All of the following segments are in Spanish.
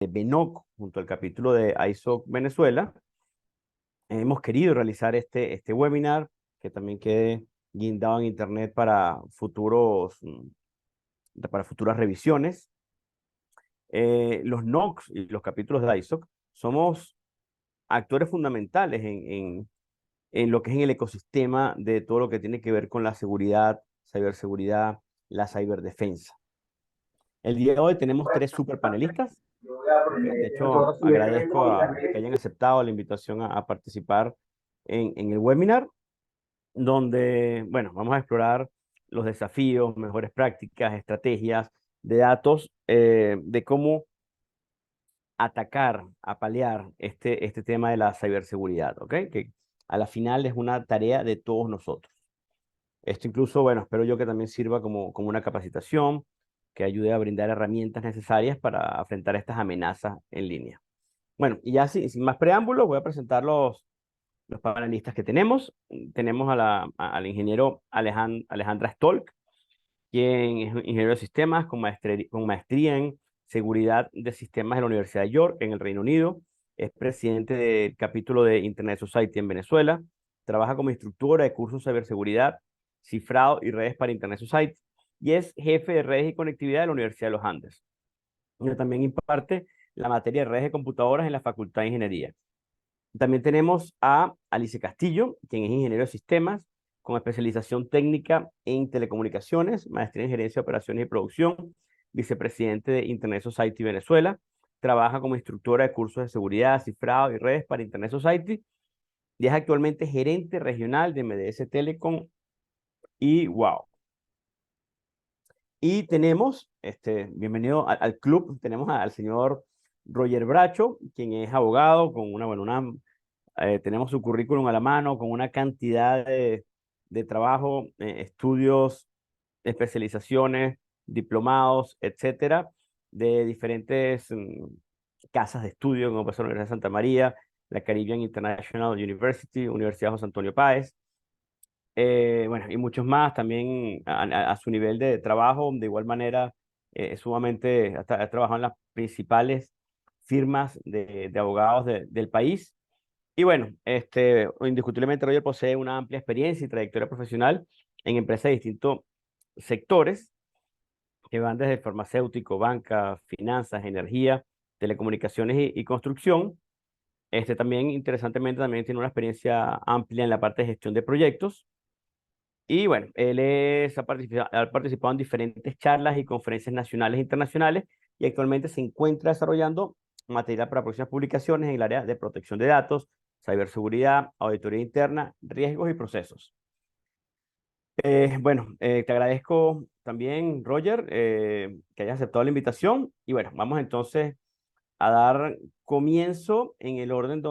BENOC, junto al capítulo de ISOC Venezuela, hemos querido realizar este webinar que también quede guindado en internet para futuras revisiones. Los NOCs y los capítulos de ISOC somos actores fundamentales en lo que es en el ecosistema de todo lo que tiene que ver con la seguridad, ciberseguridad, la ciberdefensa. El día de hoy tenemos 3 superpanelistas. Okay. De hecho, agradezco que hayan aceptado la invitación a participar en el webinar, donde, bueno, vamos a explorar los desafíos, mejores prácticas, estrategias de datos, de cómo atacar, apalear este tema de la ciberseguridad, ¿ok? Que a la final es una tarea de todos nosotros. Esto incluso, bueno, espero yo que también sirva como una capacitación que ayude a brindar herramientas necesarias para enfrentar estas amenazas en línea. Bueno, y ya sin más preámbulos, voy a presentar los panelistas que tenemos. Tenemos al ingeniero Alejandra Stolk, quien es ingeniero de sistemas con maestría en seguridad de sistemas de la Universidad de York, en el Reino Unido. Es presidente del capítulo de Internet Society en Venezuela. Trabaja como instructora de cursos de ciberseguridad, cifrado y redes para Internet Society. Y es jefe de redes y conectividad de la Universidad de los Andes. Y también imparte la materia de redes de computadoras en la Facultad de Ingeniería. También tenemos a Alice Castillo, quien es ingeniero de sistemas con especialización técnica en telecomunicaciones, maestría en gerencia de operaciones y producción, vicepresidente de Internet Society Venezuela. Trabaja como instructora de cursos de seguridad, cifrado y redes para Internet Society y es actualmente gerente regional de MDS Telecom y wow. Y tenemos, bienvenido al club, tenemos al señor Roger Bracho, quien es abogado con tenemos su currículum a la mano con una cantidad de trabajo, estudios, especializaciones, diplomados, etcétera, de diferentes casas de estudio, como puede ser la Universidad de Santa María, la Caribbean International University, Universidad José Antonio Páez, bueno, y muchos más también a su nivel de trabajo, de igual manera, sumamente, ha trabajado en las principales firmas de abogados del país. Y bueno, indiscutiblemente Roger posee una amplia experiencia y trayectoria profesional en empresas de distintos sectores que van desde farmacéutico, banca, finanzas, energía, telecomunicaciones y construcción. También, interesantemente, también tiene una experiencia amplia en la parte de gestión de proyectos. Y bueno, ha participado en diferentes charlas y conferencias nacionales e internacionales y actualmente se encuentra desarrollando material para próximas publicaciones en el área de protección de datos, ciberseguridad, auditoría interna, riesgos y procesos. Bueno, te agradezco también, Roger, que hayas aceptado la invitación. Y bueno, vamos entonces a dar comienzo en el orden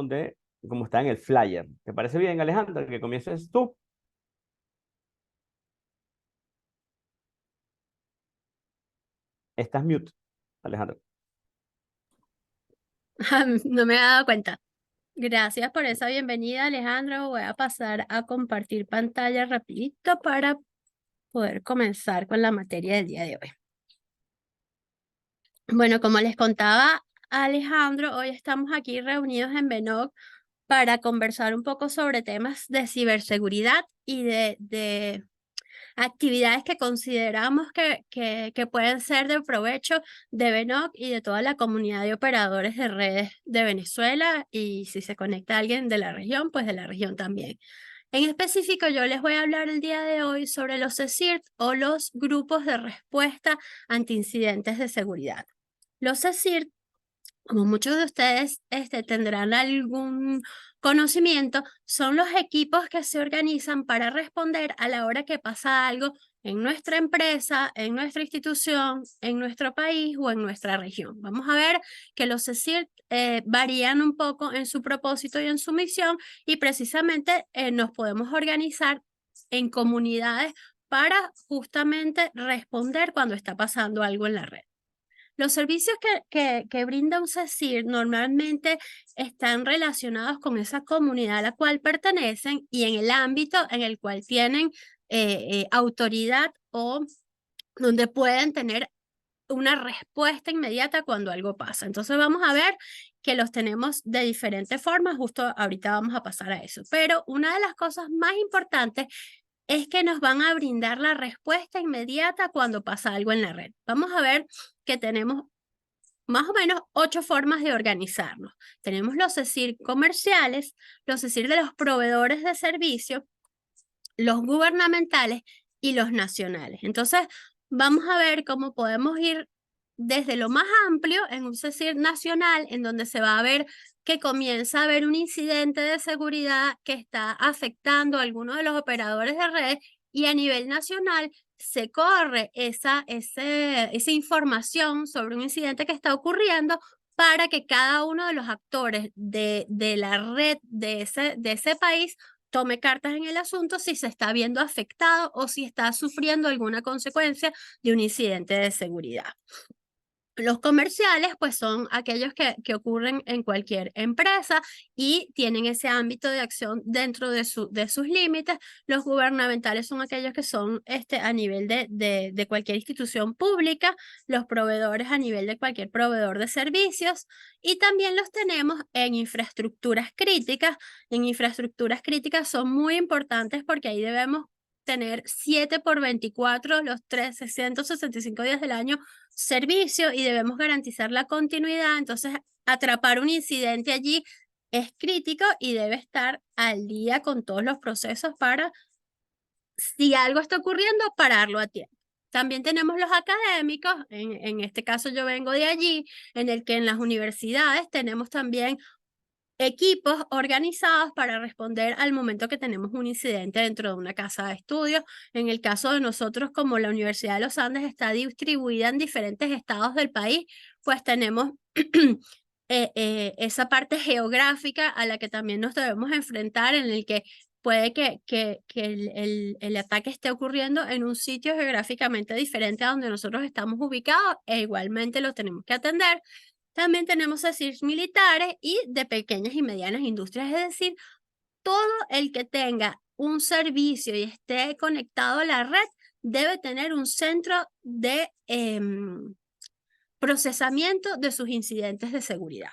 como está en el flyer. ¿Te parece bien, Alejandra, que comiences tú? Estás mute, Alejandra. No me había dado cuenta. Gracias por esa bienvenida, Alejandro. Voy a pasar a compartir pantalla rapidito para poder comenzar con la materia del día de hoy. Bueno, como les contaba Alejandro, hoy estamos aquí reunidos en BENOC para conversar un poco sobre temas de ciberseguridad y de actividades que consideramos que pueden ser de provecho de BENOC y de toda la comunidad de operadores de redes de Venezuela, y si se conecta alguien de la región, pues de la región también. En específico, yo les voy a hablar el día de hoy sobre los CSIRT o los grupos de respuesta ante incidentes de seguridad. Los CSIRT, como muchos de ustedes tendrán algún conocimiento, son los equipos que se organizan para responder a la hora que pasa algo en nuestra empresa, en nuestra institución, en nuestro país o en nuestra región. Vamos a ver que los CSIRT varían un poco en su propósito y en su misión, y precisamente nos podemos organizar en comunidades para justamente responder cuando está pasando algo en la red. Los servicios que brinda un CSIRT normalmente están relacionados con esa comunidad a la cual pertenecen y en el ámbito en el cual tienen autoridad o donde pueden tener una respuesta inmediata cuando algo pasa. Entonces vamos a ver que los tenemos de diferentes formas, justo ahorita vamos a pasar a eso. Pero una de las cosas más importantes es que nos van a brindar la respuesta inmediata cuando pasa algo en la red. Vamos a ver que tenemos más o menos 8 formas de organizarnos. Tenemos los CECIR comerciales, los CECIR de los proveedores de servicios, los gubernamentales y los nacionales. Entonces, vamos a ver cómo podemos ir desde lo más amplio en un CECIR nacional, en donde se va a ver que comienza a haber un incidente de seguridad que está afectando a alguno de los operadores de red, y a nivel nacional se corre esa información sobre un incidente que está ocurriendo para que cada uno de los actores de la red de ese país tome cartas en el asunto si se está viendo afectado o si está sufriendo alguna consecuencia de un incidente de seguridad. Los comerciales, pues son aquellos que ocurren en cualquier empresa y tienen ese ámbito de acción dentro de sus límites. Los gubernamentales son aquellos que son a nivel de cualquier institución pública, los proveedores a nivel de cualquier proveedor de servicios, y también los tenemos en infraestructuras críticas. En infraestructuras críticas son muy importantes porque ahí debemos tener 7 por 24, los 365 días del año, servicio, y debemos garantizar la continuidad. Entonces, atrapar un incidente allí es crítico y debe estar al día con todos los procesos para, si algo está ocurriendo, pararlo a tiempo. También tenemos los académicos, en este caso yo vengo de allí, en el que en las universidades tenemos también equipos organizados para responder al momento que tenemos un incidente dentro de una casa de estudios. En el caso de nosotros, como la Universidad de los Andes está distribuida en diferentes estados del país, pues tenemos esa parte geográfica a la que también nos debemos enfrentar, en el que puede que el ataque esté ocurriendo en un sitio geográficamente diferente a donde nosotros estamos ubicados, e igualmente lo tenemos que atender. También tenemos CECIRs militares y de pequeñas y medianas industrias, es decir, todo el que tenga un servicio y esté conectado a la red debe tener un centro de procesamiento de sus incidentes de seguridad.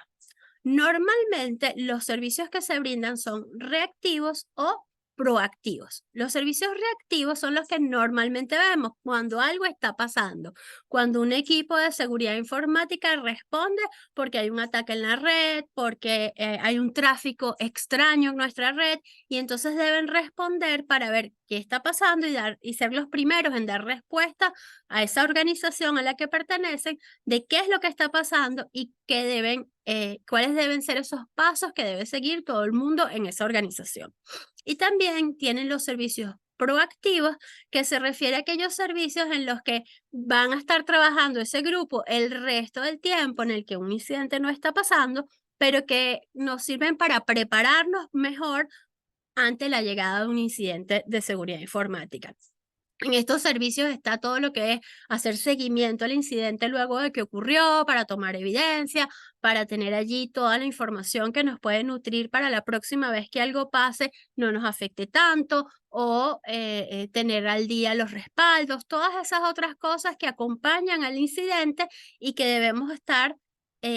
Normalmente los servicios que se brindan son reactivos o proactivos. Los servicios reactivos son los que normalmente vemos cuando algo está pasando, cuando un equipo de seguridad informática responde porque hay un ataque en la red, porque hay un tráfico extraño en nuestra red, y entonces deben responder para ver qué está pasando y ser los primeros en dar respuesta a esa organización a la que pertenecen de qué es lo que está pasando y cuáles deben ser esos pasos que debe seguir todo el mundo en esa organización. Y también tienen los servicios proactivos, que se refiere a aquellos servicios en los que van a estar trabajando ese grupo el resto del tiempo en el que un incidente no está pasando, pero que nos sirven para prepararnos mejor ante la llegada de un incidente de seguridad informática. En estos servicios está todo lo que es hacer seguimiento al incidente luego de que ocurrió, para tomar evidencia, para tener allí toda la información que nos puede nutrir para la próxima vez que algo pase, no nos afecte tanto, o tener al día los respaldos, todas esas otras cosas que acompañan al incidente y que debemos estar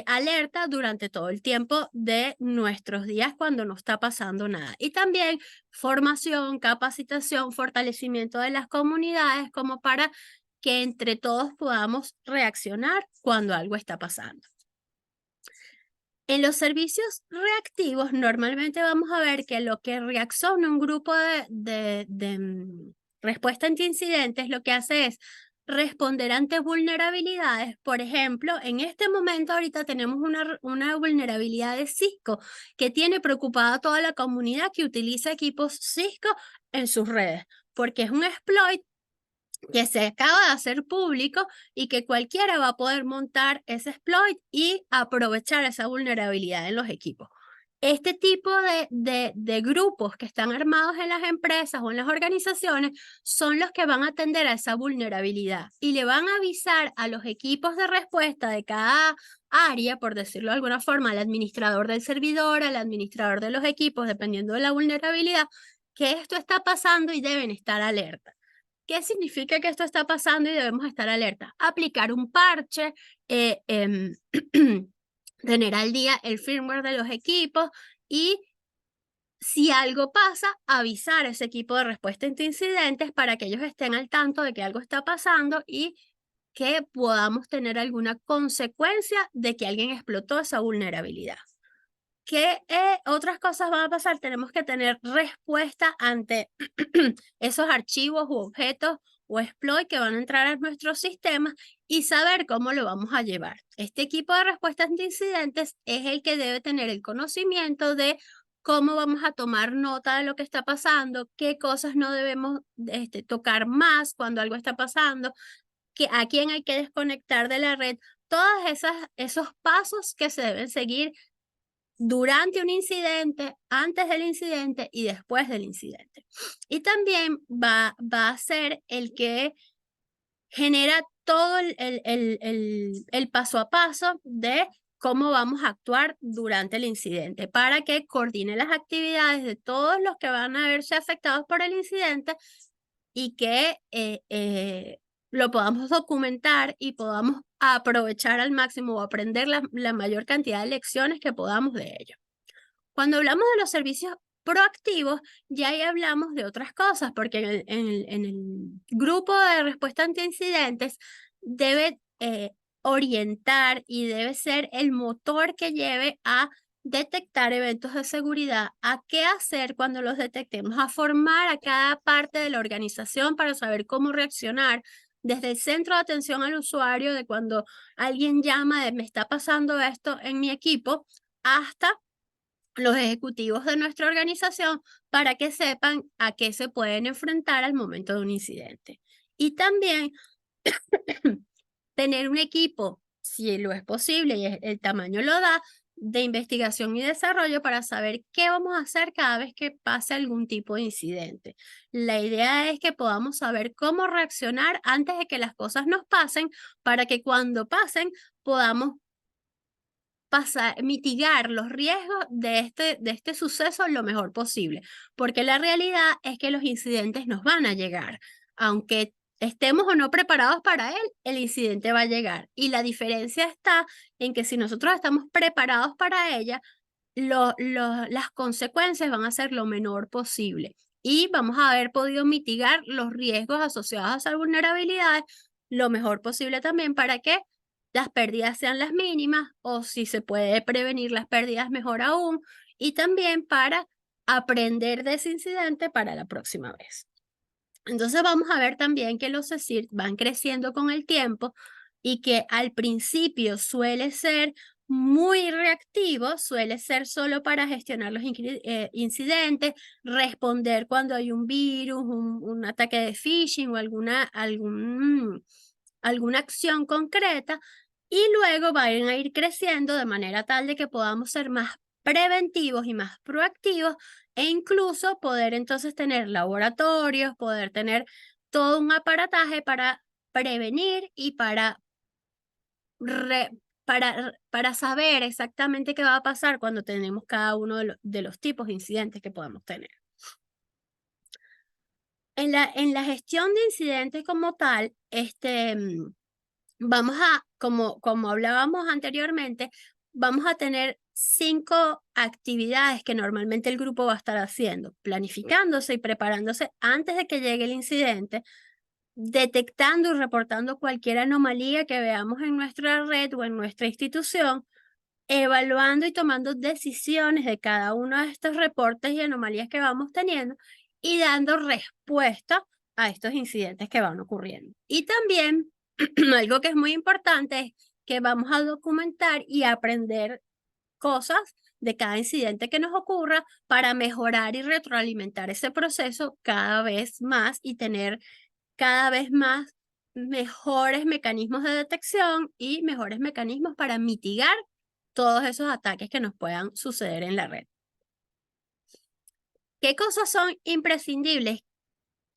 alerta durante todo el tiempo de nuestros días cuando no está pasando nada. Y también formación, capacitación, fortalecimiento de las comunidades, como para que entre todos podamos reaccionar cuando algo está pasando. En los servicios reactivos, normalmente vamos a ver que lo que reacciona un grupo de respuesta ante incidentes, lo que hace es responder ante vulnerabilidades. Por ejemplo, en este momento ahorita tenemos una vulnerabilidad de Cisco que tiene preocupada a toda la comunidad que utiliza equipos Cisco en sus redes, porque es un exploit que se acaba de hacer público y que cualquiera va a poder montar ese exploit y aprovechar esa vulnerabilidad en los equipos. Este tipo de grupos que están armados en las empresas o en las organizaciones son los que van a atender a esa vulnerabilidad y le van a avisar a los equipos de respuesta de cada área, por decirlo de alguna forma, al administrador del servidor, al administrador de los equipos, dependiendo de la vulnerabilidad, que esto está pasando y deben estar alerta. ¿Qué significa que esto está pasando y debemos estar alerta? Aplicar un parche, tener al día el firmware de los equipos y si algo pasa, avisar a ese equipo de respuesta ante incidentes para que ellos estén al tanto de que algo está pasando y que podamos tener alguna consecuencia de que alguien explotó esa vulnerabilidad. ¿Qué otras cosas van a pasar? Tenemos que tener respuesta ante esos archivos u objetos o exploit que van a entrar a nuestros sistemas y saber cómo lo vamos a llevar. Este equipo de respuesta ante incidentes es el que debe tener el conocimiento de cómo vamos a tomar nota de lo que está pasando, qué cosas no debemos tocar más cuando algo está pasando, a quién hay que desconectar de la red, todos esos pasos que se deben seguir durante un incidente, antes del incidente y después del incidente. Y también va a ser el que genera todo el paso a paso de cómo vamos a actuar durante el incidente para que coordine las actividades de todos los que van a verse afectados por el incidente y que lo podamos documentar y podamos aprovechar al máximo o aprender la mayor cantidad de lecciones que podamos de ello. Cuando hablamos de los servicios proactivos, ya ahí hablamos de otras cosas, porque en el grupo de respuesta ante incidentes debe orientar y debe ser el motor que lleve a detectar eventos de seguridad, a qué hacer cuando los detectemos, a formar a cada parte de la organización para saber cómo reaccionar, desde el centro de atención al usuario, de cuando alguien llama de me está pasando esto en mi equipo, hasta los ejecutivos de nuestra organización para que sepan a qué se pueden enfrentar al momento de un incidente. Y también tener un equipo, si lo es posible y el tamaño lo da, de investigación y desarrollo para saber qué vamos a hacer cada vez que pase algún tipo de incidente. La idea es que podamos saber cómo reaccionar antes de que las cosas nos pasen para que cuando pasen podamos mitigar los riesgos de este suceso lo mejor posible, porque la realidad es que los incidentes nos van a llegar, aunque estemos o no preparados para él, el incidente va a llegar. Y la diferencia está en que si nosotros estamos preparados para ella, las consecuencias van a ser lo menor posible y vamos a haber podido mitigar los riesgos asociados a esas vulnerabilidades lo mejor posible también para que las pérdidas sean las mínimas o si se puede prevenir las pérdidas mejor aún y también para aprender de ese incidente para la próxima vez. Entonces vamos a ver también que los CSIRT van creciendo con el tiempo y que al principio suele ser muy reactivo, suele ser solo para gestionar los incidentes, responder cuando hay un virus, un ataque de phishing o alguna acción concreta y luego van a ir creciendo de manera tal de que podamos ser más preventivos y más proactivos e incluso poder entonces tener laboratorios, poder tener todo un aparataje para prevenir y para saber exactamente qué va a pasar cuando tenemos cada uno de los tipos de incidentes que podemos tener. En la gestión de incidentes como tal, vamos como hablábamos anteriormente, vamos a tener 5 actividades que normalmente el grupo va a estar haciendo, planificándose y preparándose antes de que llegue el incidente, detectando y reportando cualquier anomalía que veamos en nuestra red o en nuestra institución, evaluando y tomando decisiones de cada uno de estos reportes y anomalías que vamos teniendo y dando respuesta a estos incidentes que van ocurriendo. Y también algo que es muy importante es que vamos a documentar y aprender cosas de cada incidente que nos ocurra para mejorar y retroalimentar ese proceso cada vez más y tener cada vez más mejores mecanismos de detección y mejores mecanismos para mitigar todos esos ataques que nos puedan suceder en la red. ¿Qué cosas son imprescindibles?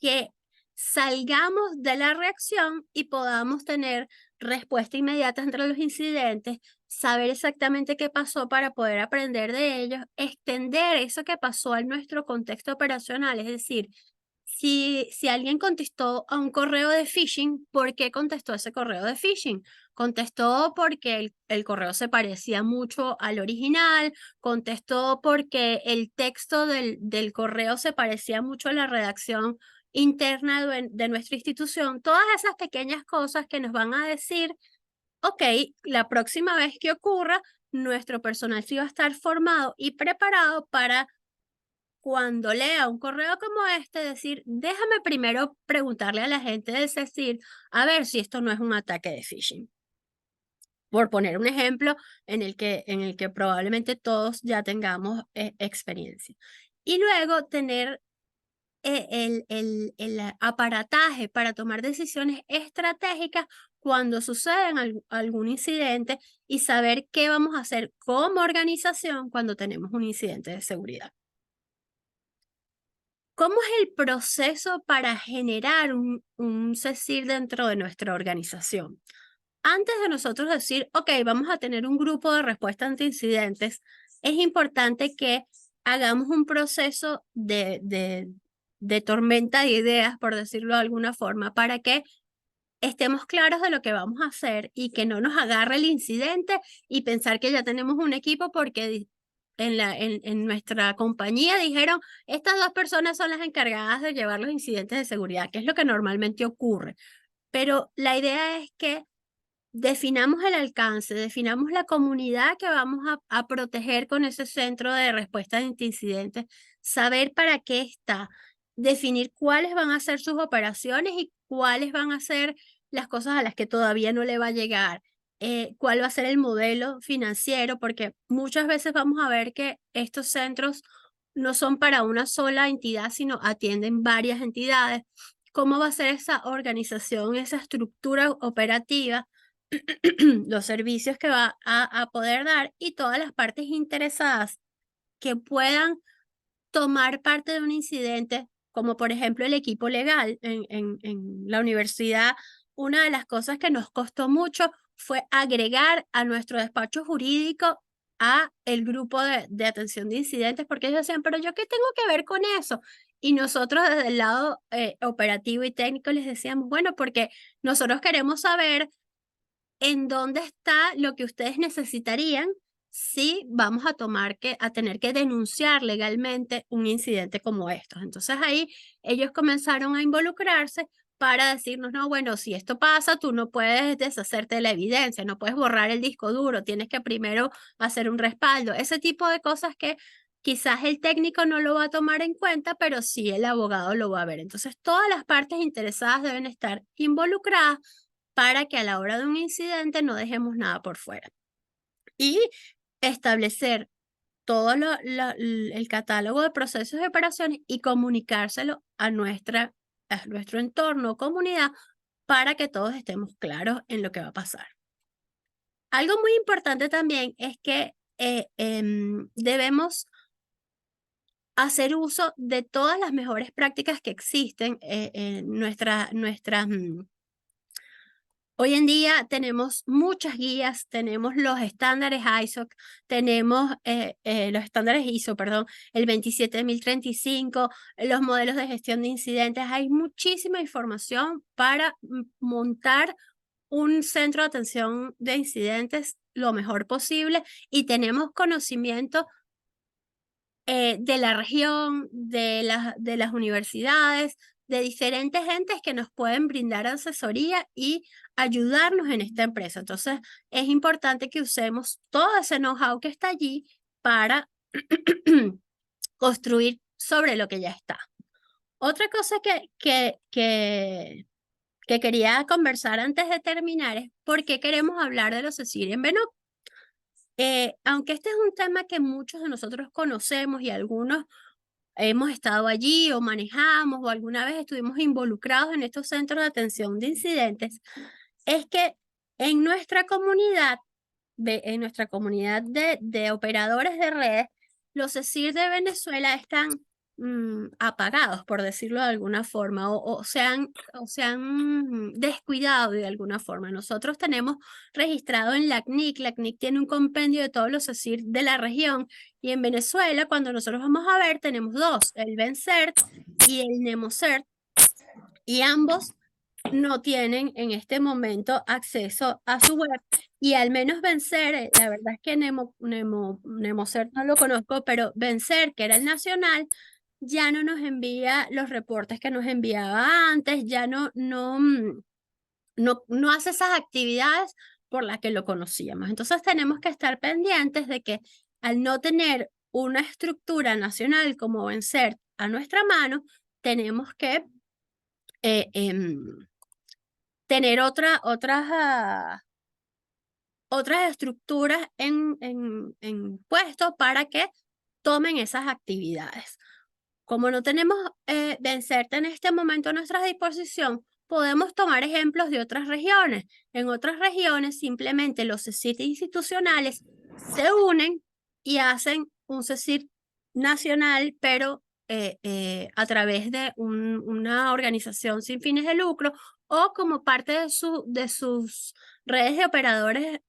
Que salgamos de la reacción y podamos tener respuesta inmediata entre los incidentes, saber exactamente qué pasó para poder aprender de ellos, extender eso que pasó a nuestro contexto operacional, es decir, Si alguien contestó a un correo de phishing, ¿por qué contestó ese correo de phishing? Contestó porque el correo se parecía mucho al original, contestó porque el texto del correo se parecía mucho a la redacción interna de nuestra institución. Todas esas pequeñas cosas que nos van a decir, ok, la próxima vez que ocurra, nuestro personal sí va a estar formado y preparado para cuando lea un correo como este, decir, déjame primero preguntarle a la gente de Cecil a ver si esto no es un ataque de phishing. Por poner un ejemplo en el que probablemente todos ya tengamos experiencia. Y luego tener el aparataje para tomar decisiones estratégicas cuando sucede algún incidente y saber qué vamos a hacer como organización cuando tenemos un incidente de seguridad. ¿Cómo es el proceso para generar un CECIR dentro de nuestra organización? Antes de nosotros decir, ok, vamos a tener un grupo de respuesta ante incidentes, es importante que hagamos un proceso de tormenta de ideas, por decirlo de alguna forma, para que estemos claros de lo que vamos a hacer y que no nos agarre el incidente y pensar que ya tenemos un equipo porque en nuestra compañía dijeron, estas 2 personas son las encargadas de llevar los incidentes de seguridad, que es lo que normalmente ocurre. Pero la idea es que definamos el alcance, definamos la comunidad que vamos a proteger con ese centro de respuesta ante incidentes, saber para qué está, definir cuáles van a ser sus operaciones y cuáles van a ser las cosas a las que todavía no le va a llegar, cuál va a ser el modelo financiero, porque muchas veces vamos a ver que estos centros no son para una sola entidad, sino atienden varias entidades. ¿Cómo va a ser esa organización, esa estructura operativa? Los servicios que va a poder dar y todas las partes interesadas que puedan tomar parte de un incidente, como por ejemplo el equipo legal en la universidad. Una de las cosas que nos costó mucho fue agregar a nuestro despacho jurídico a el grupo de atención de incidentes, porque ellos decían, pero yo qué tengo que ver con eso. Y nosotros desde el lado operativo y técnico les decíamos, bueno, porque nosotros queremos saber en dónde está lo que ustedes necesitarían si vamos a tener que denunciar legalmente un incidente como estos. Entonces ahí ellos comenzaron a involucrarse para decirnos, no, bueno, si esto pasa, tú no puedes deshacerte de la evidencia, no puedes borrar el disco duro, tienes que primero hacer un respaldo, ese tipo de cosas que quizás el técnico no lo va a tomar en cuenta, pero sí el abogado lo va a ver. Entonces todas las partes interesadas deben estar involucradas para que a la hora de un incidente no dejemos nada por fuera. Y establecer todo el catálogo de procesos y operaciones y comunicárselo a nuestro entorno o comunidad para que todos estemos claros en lo que va a pasar. Algo muy importante también es que debemos hacer uso de todas las mejores prácticas que existen en nuestras hoy en día tenemos muchas guías, tenemos los estándares ISO, tenemos los estándares ISO, perdón, el 27035, los modelos de gestión de incidentes. Hay muchísima información para montar un centro de atención de incidentes lo mejor posible y tenemos conocimiento de la región, de las universidades, de diferentes entes que nos pueden brindar asesoría y ayudarnos en esta empresa. Entonces, es importante que usemos todo ese know-how que está allí para construir sobre lo que ya está. Otra cosa que quería conversar antes de terminar es por qué queremos hablar de los CECIR en Benoc. Aunque este es un tema que muchos de nosotros conocemos y algunos hemos estado allí o manejamos o alguna vez estuvimos involucrados en estos centros de atención de incidentes, es que en nuestra comunidad, de operadores de redes, los CECIR de Venezuela están apagados, por decirlo de alguna forma, o se han descuidado de alguna forma. Nosotros tenemos registrado en la CNIC tiene un compendio de todos los CECIR de la región, y en Venezuela, cuando nosotros vamos a ver, tenemos 2, el VENCERT y el NemoCert, y ambos no tienen en este momento acceso a su web, y al menos Vencer, la verdad es que NemoCert no lo conozco, pero Vencer, que era el nacional, ya no nos envía los reportes que nos enviaba antes, ya no hace esas actividades por las que lo conocíamos. Entonces tenemos que estar pendientes de que al no tener una estructura nacional como Vencer a nuestra mano, tenemos que tener otras estructuras en puesto para que tomen esas actividades. Como no tenemos Vencerte en este momento a nuestra disposición, podemos tomar ejemplos de otras regiones. En otras regiones, simplemente los CECIT institucionales se unen y hacen un CECIT nacional, pero a través de una organización sin fines de lucro o como parte de sus redes de operadores,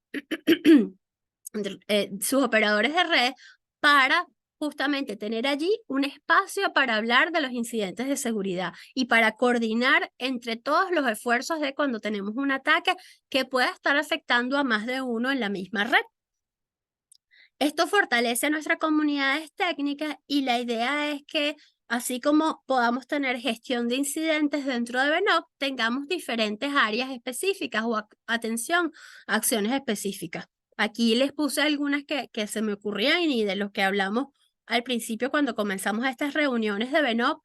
sus operadores de red, para justamente tener allí un espacio para hablar de los incidentes de seguridad y para coordinar entre todos los esfuerzos de cuando tenemos un ataque que pueda estar afectando a más de uno en la misma red. Esto fortalece a nuestras comunidades técnicas y la idea es que así como podamos tener gestión de incidentes dentro de VENOC, tengamos diferentes áreas específicas o atención a acciones específicas. Aquí les puse algunas que se me ocurrían y de los que hablamos al principio cuando comenzamos estas reuniones de VENOC: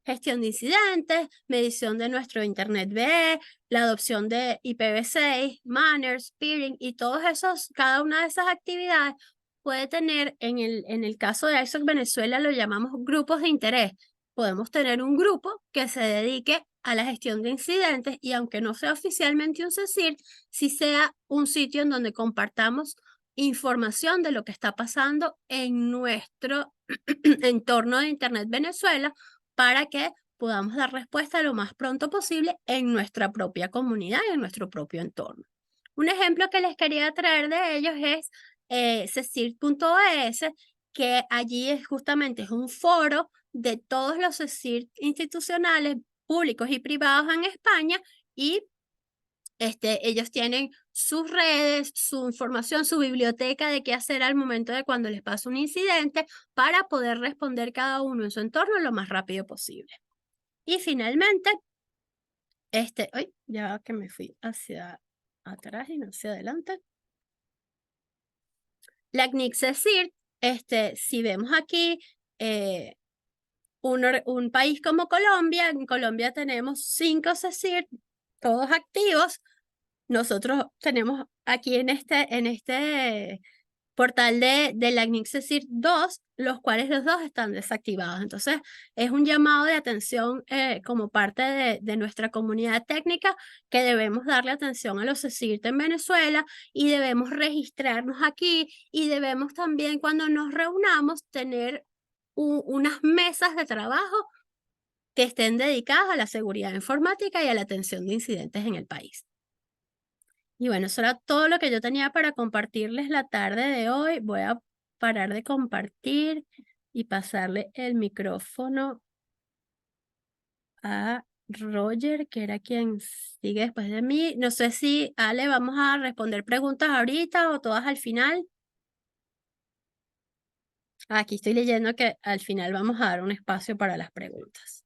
gestión de incidentes, medición de nuestro Internet BE, la adopción de IPv6, manners, peering y cada una de esas actividades puede tener, en el caso de ISOC Venezuela lo llamamos grupos de interés. Podemos tener un grupo que se dedique a la gestión de incidentes y aunque no sea oficialmente un CECIR, sí sea un sitio en donde compartamos información de lo que está pasando en nuestro entorno de Internet Venezuela para que podamos dar respuesta lo más pronto posible en nuestra propia comunidad y en nuestro propio entorno. Un ejemplo que les quería traer de ellos es CECIR.es, que allí justamente es un foro de todos los CECIR institucionales públicos y privados en España, y ellos tienen sus redes, su información, su biblioteca de qué hacer al momento de cuando les pasa un incidente para poder responder cada uno en su entorno lo más rápido posible. Y finalmente, ya que me fui hacia atrás y no hacia adelante. La CNIC CECIR, si vemos aquí un país como Colombia, en Colombia tenemos 5 CECIR, todos activos. Nosotros tenemos aquí en este portal de la CNIC CECIR 2, los cuales los dos están desactivados. Entonces, es un llamado de atención como parte de nuestra comunidad técnica que debemos darle atención a los CECIR en Venezuela y debemos registrarnos aquí y debemos también cuando nos reunamos tener unas mesas de trabajo que estén dedicadas a la seguridad informática y a la atención de incidentes en el país. Y bueno, eso era todo lo que yo tenía para compartirles la tarde de hoy. Voy a parar de compartir y pasarle el micrófono a Roger, que era quien sigue después de mí. No sé si, Ale, vamos a responder preguntas ahorita o todas al final. Aquí estoy leyendo que al final vamos a dar un espacio para las preguntas.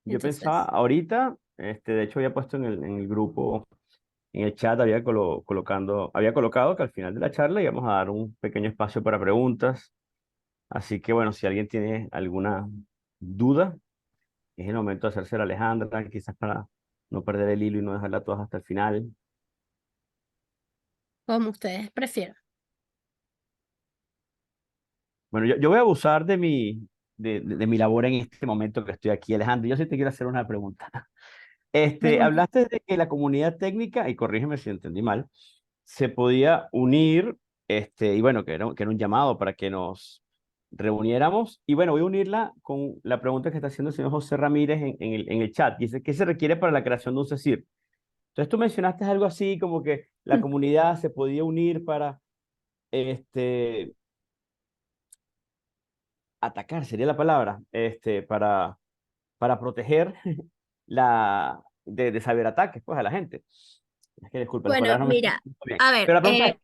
Yo pensaba Entonces, ahorita, de hecho había puesto en el grupo, en el chat, había colocado que al final de la charla íbamos a dar un pequeño espacio para preguntas. Así que bueno, si alguien tiene alguna duda, es el momento de hacerse a Alejandra, quizás para no perder el hilo y no dejarla todas hasta el final. como ustedes prefieran. Bueno, yo voy a abusar de mi labor en este momento que estoy aquí. Alejandra, yo sí te quiero hacer una pregunta. Pregunta. Hablaste de que la comunidad técnica, y corrígeme si entendí mal, se podía unir, y bueno, que era un llamado para que nos reuniéramos. Y bueno, voy a unirla con la pregunta que está haciendo el señor José Ramírez en el chat. Dice, ¿qué se requiere para la creación de un CECIR? Entonces tú mencionaste algo así como que la comunidad se podía unir para, atacar, sería la palabra, para para proteger de ciberataques pues, a la gente. Es que disculpa, las Bueno, palabras no me están mira, saliendo bien. a ver, Pero la pregunta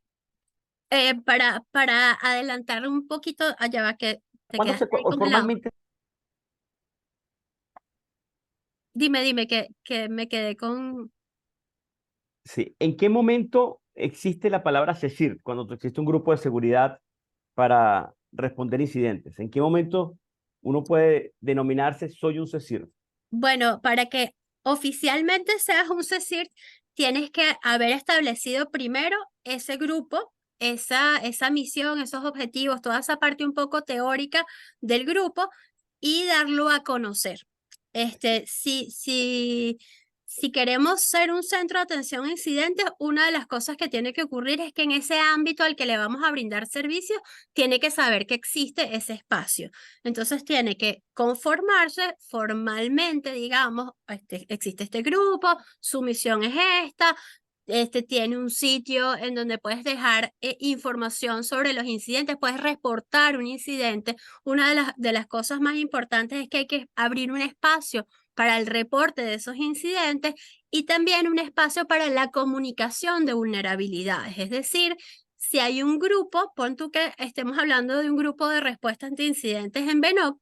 es, para adelantar un poquito, allá va que te ¿cuándo quedaste ahí o congelado. formalmente, Dime, que me quedé con... sí, en qué momento existe la palabra SECIR, cuando existe un grupo de seguridad para responder incidentes? ¿En qué momento uno puede denominarse soy un SECIR? Bueno, para que oficialmente seas un CECIR, tienes que haber establecido primero ese grupo, esa misión, esos objetivos, toda esa parte un poco teórica del grupo y darlo a conocer. Si queremos ser un centro de atención a incidentes, una de las cosas que tiene que ocurrir es que en ese ámbito al que le vamos a brindar servicios, tiene que saber que existe ese espacio. Entonces tiene que conformarse formalmente, digamos, existe este grupo, su misión es esta, tiene un sitio en donde puedes dejar información sobre los incidentes, puedes reportar un incidente. Una de las cosas más importantes es que hay que abrir un espacio para el reporte de esos incidentes y también un espacio para la comunicación de vulnerabilidades. Es decir, si hay un grupo, pon tú que estemos hablando de un grupo de respuesta ante incidentes en VENOC,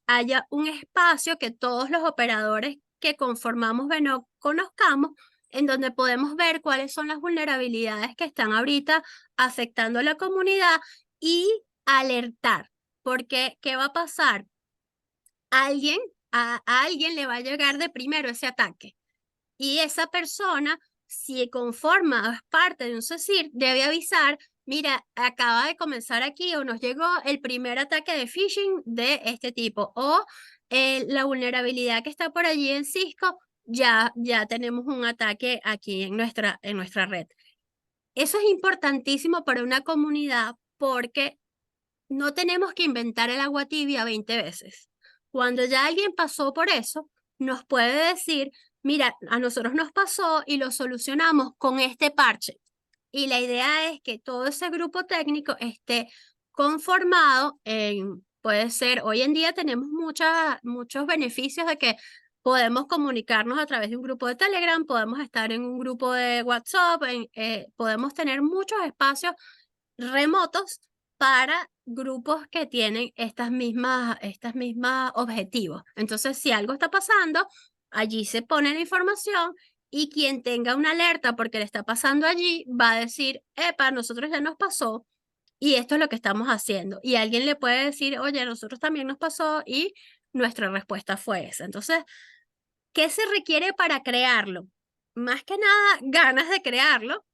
haya un espacio que todos los operadores que conformamos VENOC conozcamos, en donde podemos ver cuáles son las vulnerabilidades que están ahorita afectando a la comunidad y alertar. Porque, ¿qué va a pasar? Alguien, a alguien le va a llegar de primero ese ataque. Y esa persona, si conforma o es parte de un CECIR, debe avisar, mira, acaba de comenzar aquí o nos llegó el primer ataque de phishing de este tipo o la vulnerabilidad que está por allí en Cisco, ya tenemos un ataque aquí en nuestra red. Eso es importantísimo para una comunidad porque no tenemos que inventar el agua tibia 20 veces. Cuando ya alguien pasó por eso, nos puede decir, mira, a nosotros nos pasó y lo solucionamos con este parche. Y la idea es que todo ese grupo técnico esté conformado en, puede ser, hoy en día tenemos muchos beneficios de que podemos comunicarnos a través de un grupo de Telegram, podemos estar en un grupo de WhatsApp, podemos tener muchos espacios remotos para grupos que tienen estas mismas objetivos. Entonces, si algo está pasando, allí se pone la información y quien tenga una alerta porque le está pasando allí va a decir, epa, nosotros ya nos pasó y esto es lo que estamos haciendo. Y alguien le puede decir, oye, a nosotros también nos pasó y nuestra respuesta fue esa. Entonces, ¿qué se requiere para crearlo? Más que nada, ganas de crearlo.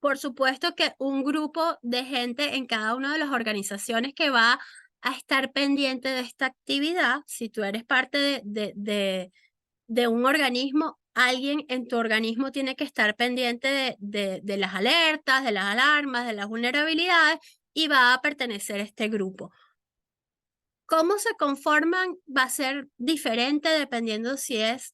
Por supuesto que un grupo de gente en cada una de las organizaciones que va a estar pendiente de esta actividad, si tú eres parte de un organismo, alguien en tu organismo tiene que estar pendiente de las alertas, de las alarmas, de las vulnerabilidades y va a pertenecer a este grupo. ¿Cómo se conforman? Va a ser diferente dependiendo si es,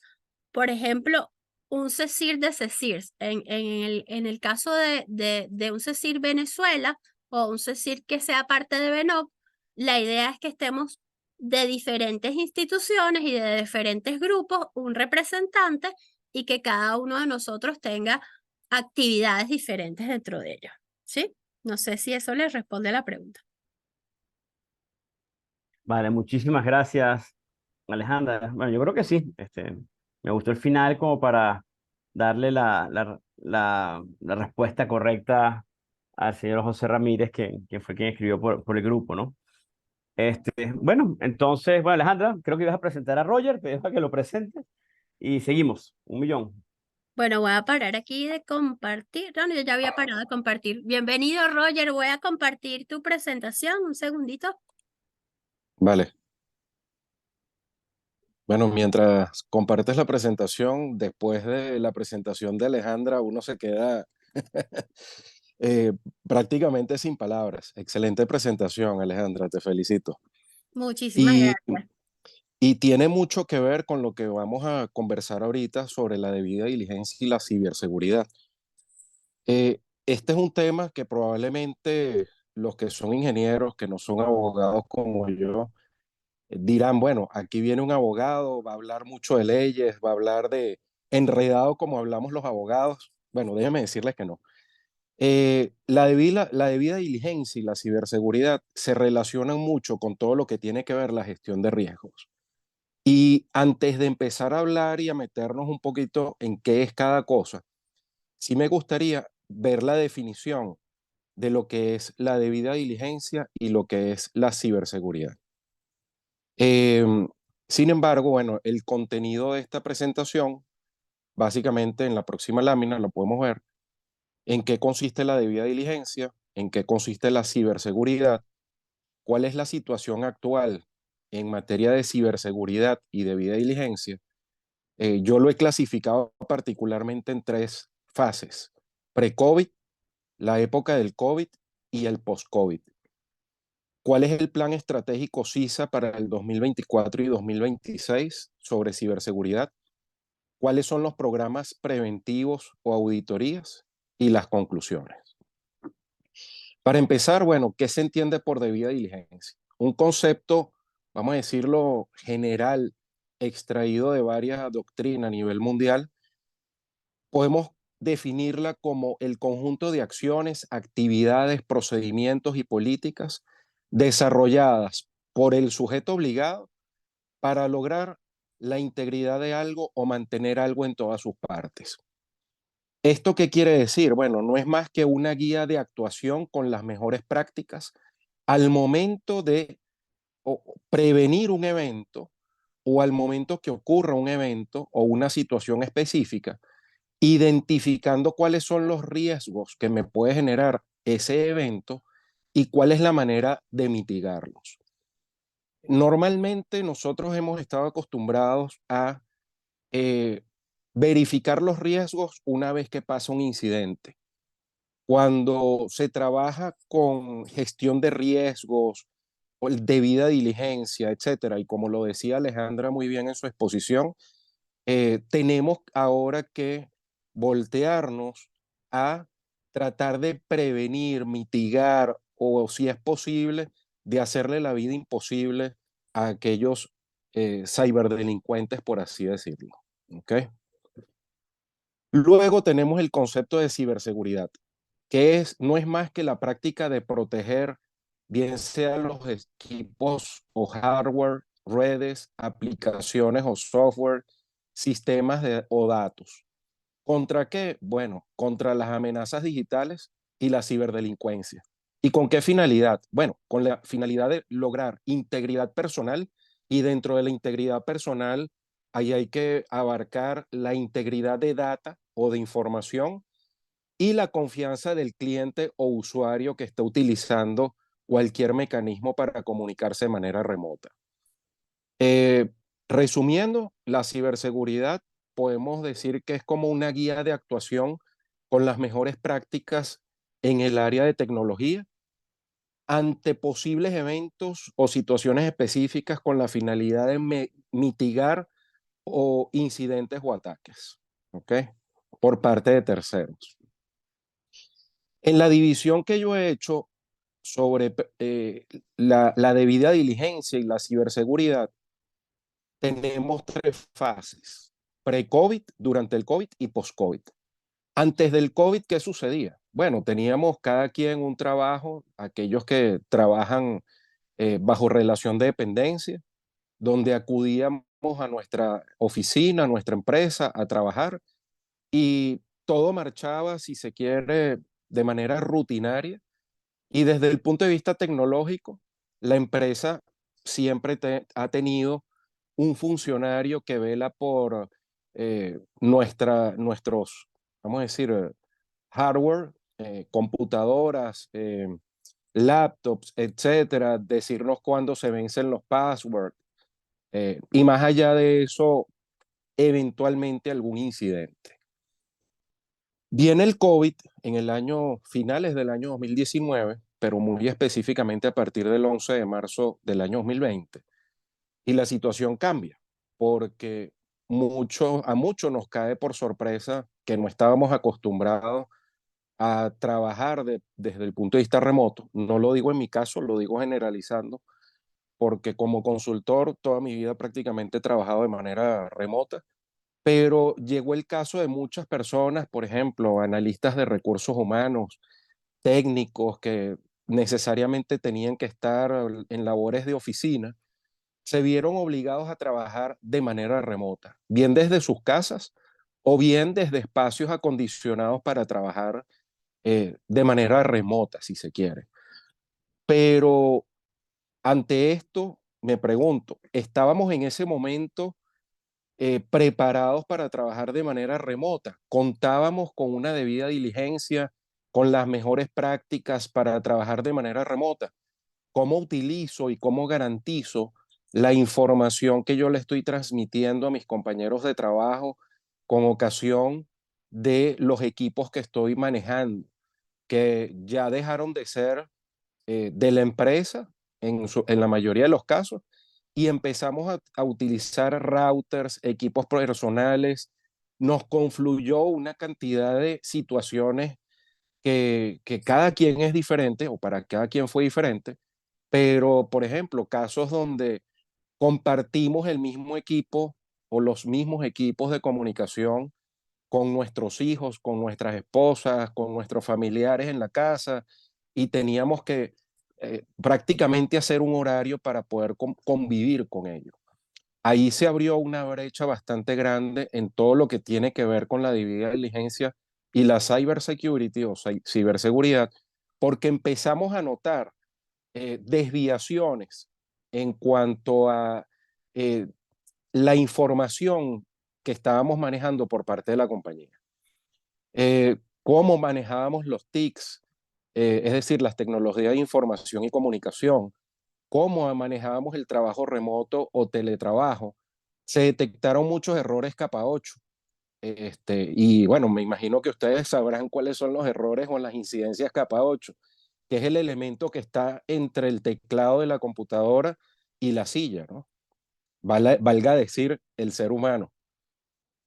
por ejemplo, un CECIR de CECIRs. En el caso de un CECIR Venezuela o un CECIR que sea parte de BENOC, la idea es que estemos de diferentes instituciones y de diferentes grupos, un representante y que cada uno de nosotros tenga actividades diferentes dentro de ellos. ¿Sí? No sé si eso le responde a la pregunta. Vale, muchísimas gracias, Alejandra. Bueno, yo creo que sí. Me gustó el final como para darle la respuesta correcta al señor José Ramírez, que fue quien escribió por el grupo, ¿no? Bueno, entonces, bueno, Alejandra, creo que ibas a presentar a Roger, te dejo a que lo presentes y seguimos. 1 millón. Bueno, voy a parar aquí de compartir. No, yo ya había parado de compartir. Bienvenido, Roger. Voy a compartir tu presentación. Un segundito. Vale. Bueno, mientras compartes la presentación, después de la presentación de Alejandra, uno se queda eh, prácticamente sin palabras. Excelente presentación, Alejandra, te felicito. Muchísimas Y, gracias. y tiene mucho que ver con lo que vamos a conversar ahorita sobre la debida diligencia y la ciberseguridad. Este es un tema que probablemente los que son ingenieros, que no son abogados como yo, Dirán, bueno, aquí viene un abogado, va a hablar mucho de leyes, va a hablar de enredado como hablamos los abogados. Bueno, déjenme decirles que no. La debida diligencia y la ciberseguridad se relacionan mucho con todo lo que tiene que ver la gestión de riesgos. Y antes de empezar a hablar y a meternos un poquito en qué es cada cosa, sí me gustaría ver la definición de lo que es la debida diligencia y lo que es la ciberseguridad. Em, Sin embargo, bueno, el contenido de esta presentación, básicamente en la próxima lámina lo podemos ver, en qué consiste la debida diligencia, en qué consiste la ciberseguridad, cuál es la situación actual en materia de ciberseguridad y debida diligencia. Yo lo he clasificado particularmente en tres fases: pre-COVID, la época del COVID y el post-COVID. ¿Cuál es el plan estratégico CISA para el 2024 y 2026 sobre ciberseguridad? ¿Cuáles son los programas preventivos o auditorías? Y las conclusiones. Para empezar, bueno, ¿qué se entiende por debida diligencia? Un concepto, vamos a decirlo, general, extraído de varias doctrinas a nivel mundial. Podemos definirla como el conjunto de acciones, actividades, procedimientos y políticas desarrolladas por el sujeto obligado para lograr la integridad de algo o mantener algo en todas sus partes. ¿Esto qué quiere decir? Bueno, no es más que una guía de actuación con las mejores prácticas al momento de prevenir un evento o al momento que ocurra un evento o una situación específica, identificando cuáles son los riesgos que me puede generar ese evento y cuál es la manera de mitigarlos. Normalmente nosotros hemos estado acostumbrados a eh, verificar los riesgos una vez que pasa un incidente. Cuando se trabaja con gestión de riesgos, o debida diligencia, etcétera, y como lo decía Alejandra muy bien en su exposición, tenemos ahora que voltearnos a tratar de prevenir, mitigar o, si es posible, de hacerle la vida imposible a aquellos ciberdelincuentes, por así decirlo. ¿Okay? Luego tenemos el concepto de ciberseguridad, que no es más que la práctica de proteger, bien sean los equipos o hardware, redes, aplicaciones o software, sistemas o datos. ¿Contra qué? Bueno, contra las amenazas digitales y la ciberdelincuencia. ¿Y con qué finalidad? Bueno, con la finalidad de lograr integridad personal, y dentro de la integridad personal, ahí hay que abarcar la integridad de data o de información y la confianza del cliente o usuario que está utilizando cualquier mecanismo para comunicarse de manera remota. Eh, Resumiendo, la ciberseguridad podemos decir que es como una guía de actuación con las mejores prácticas en el área de tecnología ante posibles eventos o situaciones específicas con la finalidad de mitigar o incidentes o ataques, ¿ok? Por parte de terceros. En la división que yo he hecho sobre la debida diligencia y la ciberseguridad, tenemos tres fases: pre-COVID, durante el COVID y post-COVID. Antes del COVID, ¿qué sucedía? Bueno, teníamos cada quien un trabajo, aquellos que trabajan bajo relación de dependencia, donde acudíamos a nuestra oficina, a nuestra empresa a trabajar, y todo marchaba, si se quiere, de manera rutinaria. Y desde el punto de vista tecnológico, la empresa siempre ha tenido un funcionario que vela por nuestros, vamos a decir, hardware, computadoras, laptops, etcétera, decirnos cuándo se vencen los passwords, y más allá de eso, eventualmente algún incidente. Viene el COVID en el año, finales del año 2019, pero muy específicamente a partir del 11 de marzo del año 2020, y la situación cambia, porque a muchos nos cae por sorpresa que no estábamos acostumbrados a trabajar desde el punto de vista remoto. No lo digo en mi caso, lo digo generalizando, porque como consultor toda mi vida prácticamente he trabajado de manera remota, pero llegó el caso de muchas personas, por ejemplo, analistas de recursos humanos, técnicos que necesariamente tenían que estar en labores de oficina, se vieron obligados a trabajar de manera remota, bien desde sus casas o bien desde espacios acondicionados para trabajar de manera remota, si se quiere. Pero ante esto, me pregunto, ¿estábamos en ese momento preparados para trabajar de manera remota? ¿Contábamos con una debida diligencia, con las mejores prácticas para trabajar de manera remota? ¿Cómo utilizo y cómo garantizo la información que yo le estoy transmitiendo a mis compañeros de trabajo con ocasión de los equipos que estoy manejando, que ya dejaron de ser de la empresa en la mayoría de los casos y empezamos a utilizar routers, equipos personales? Nos confluyó una cantidad de situaciones que cada quien es diferente o para cada quien fue diferente, pero por ejemplo, casos donde compartimos el mismo equipo o los mismos equipos de comunicación con nuestros hijos, con nuestras esposas, con nuestros familiares en la casa y teníamos que prácticamente hacer un horario para poder convivir con ellos. Ahí se abrió una brecha bastante grande en todo lo que tiene que ver con la debida diligencia y la cybersecurity o ciberseguridad, porque empezamos a notar desviaciones en cuanto a eh, la información que estábamos manejando por parte de la compañía. Cómo manejábamos los TICs, es decir, las tecnologías de información y comunicación, cómo manejábamos el trabajo remoto o teletrabajo. Se detectaron muchos errores capa 8. Y bueno, me imagino que ustedes sabrán cuáles son los errores o las incidencias capa 8, que es el elemento que está entre el teclado de la computadora y la silla, ¿no? Valga decir, el ser humano.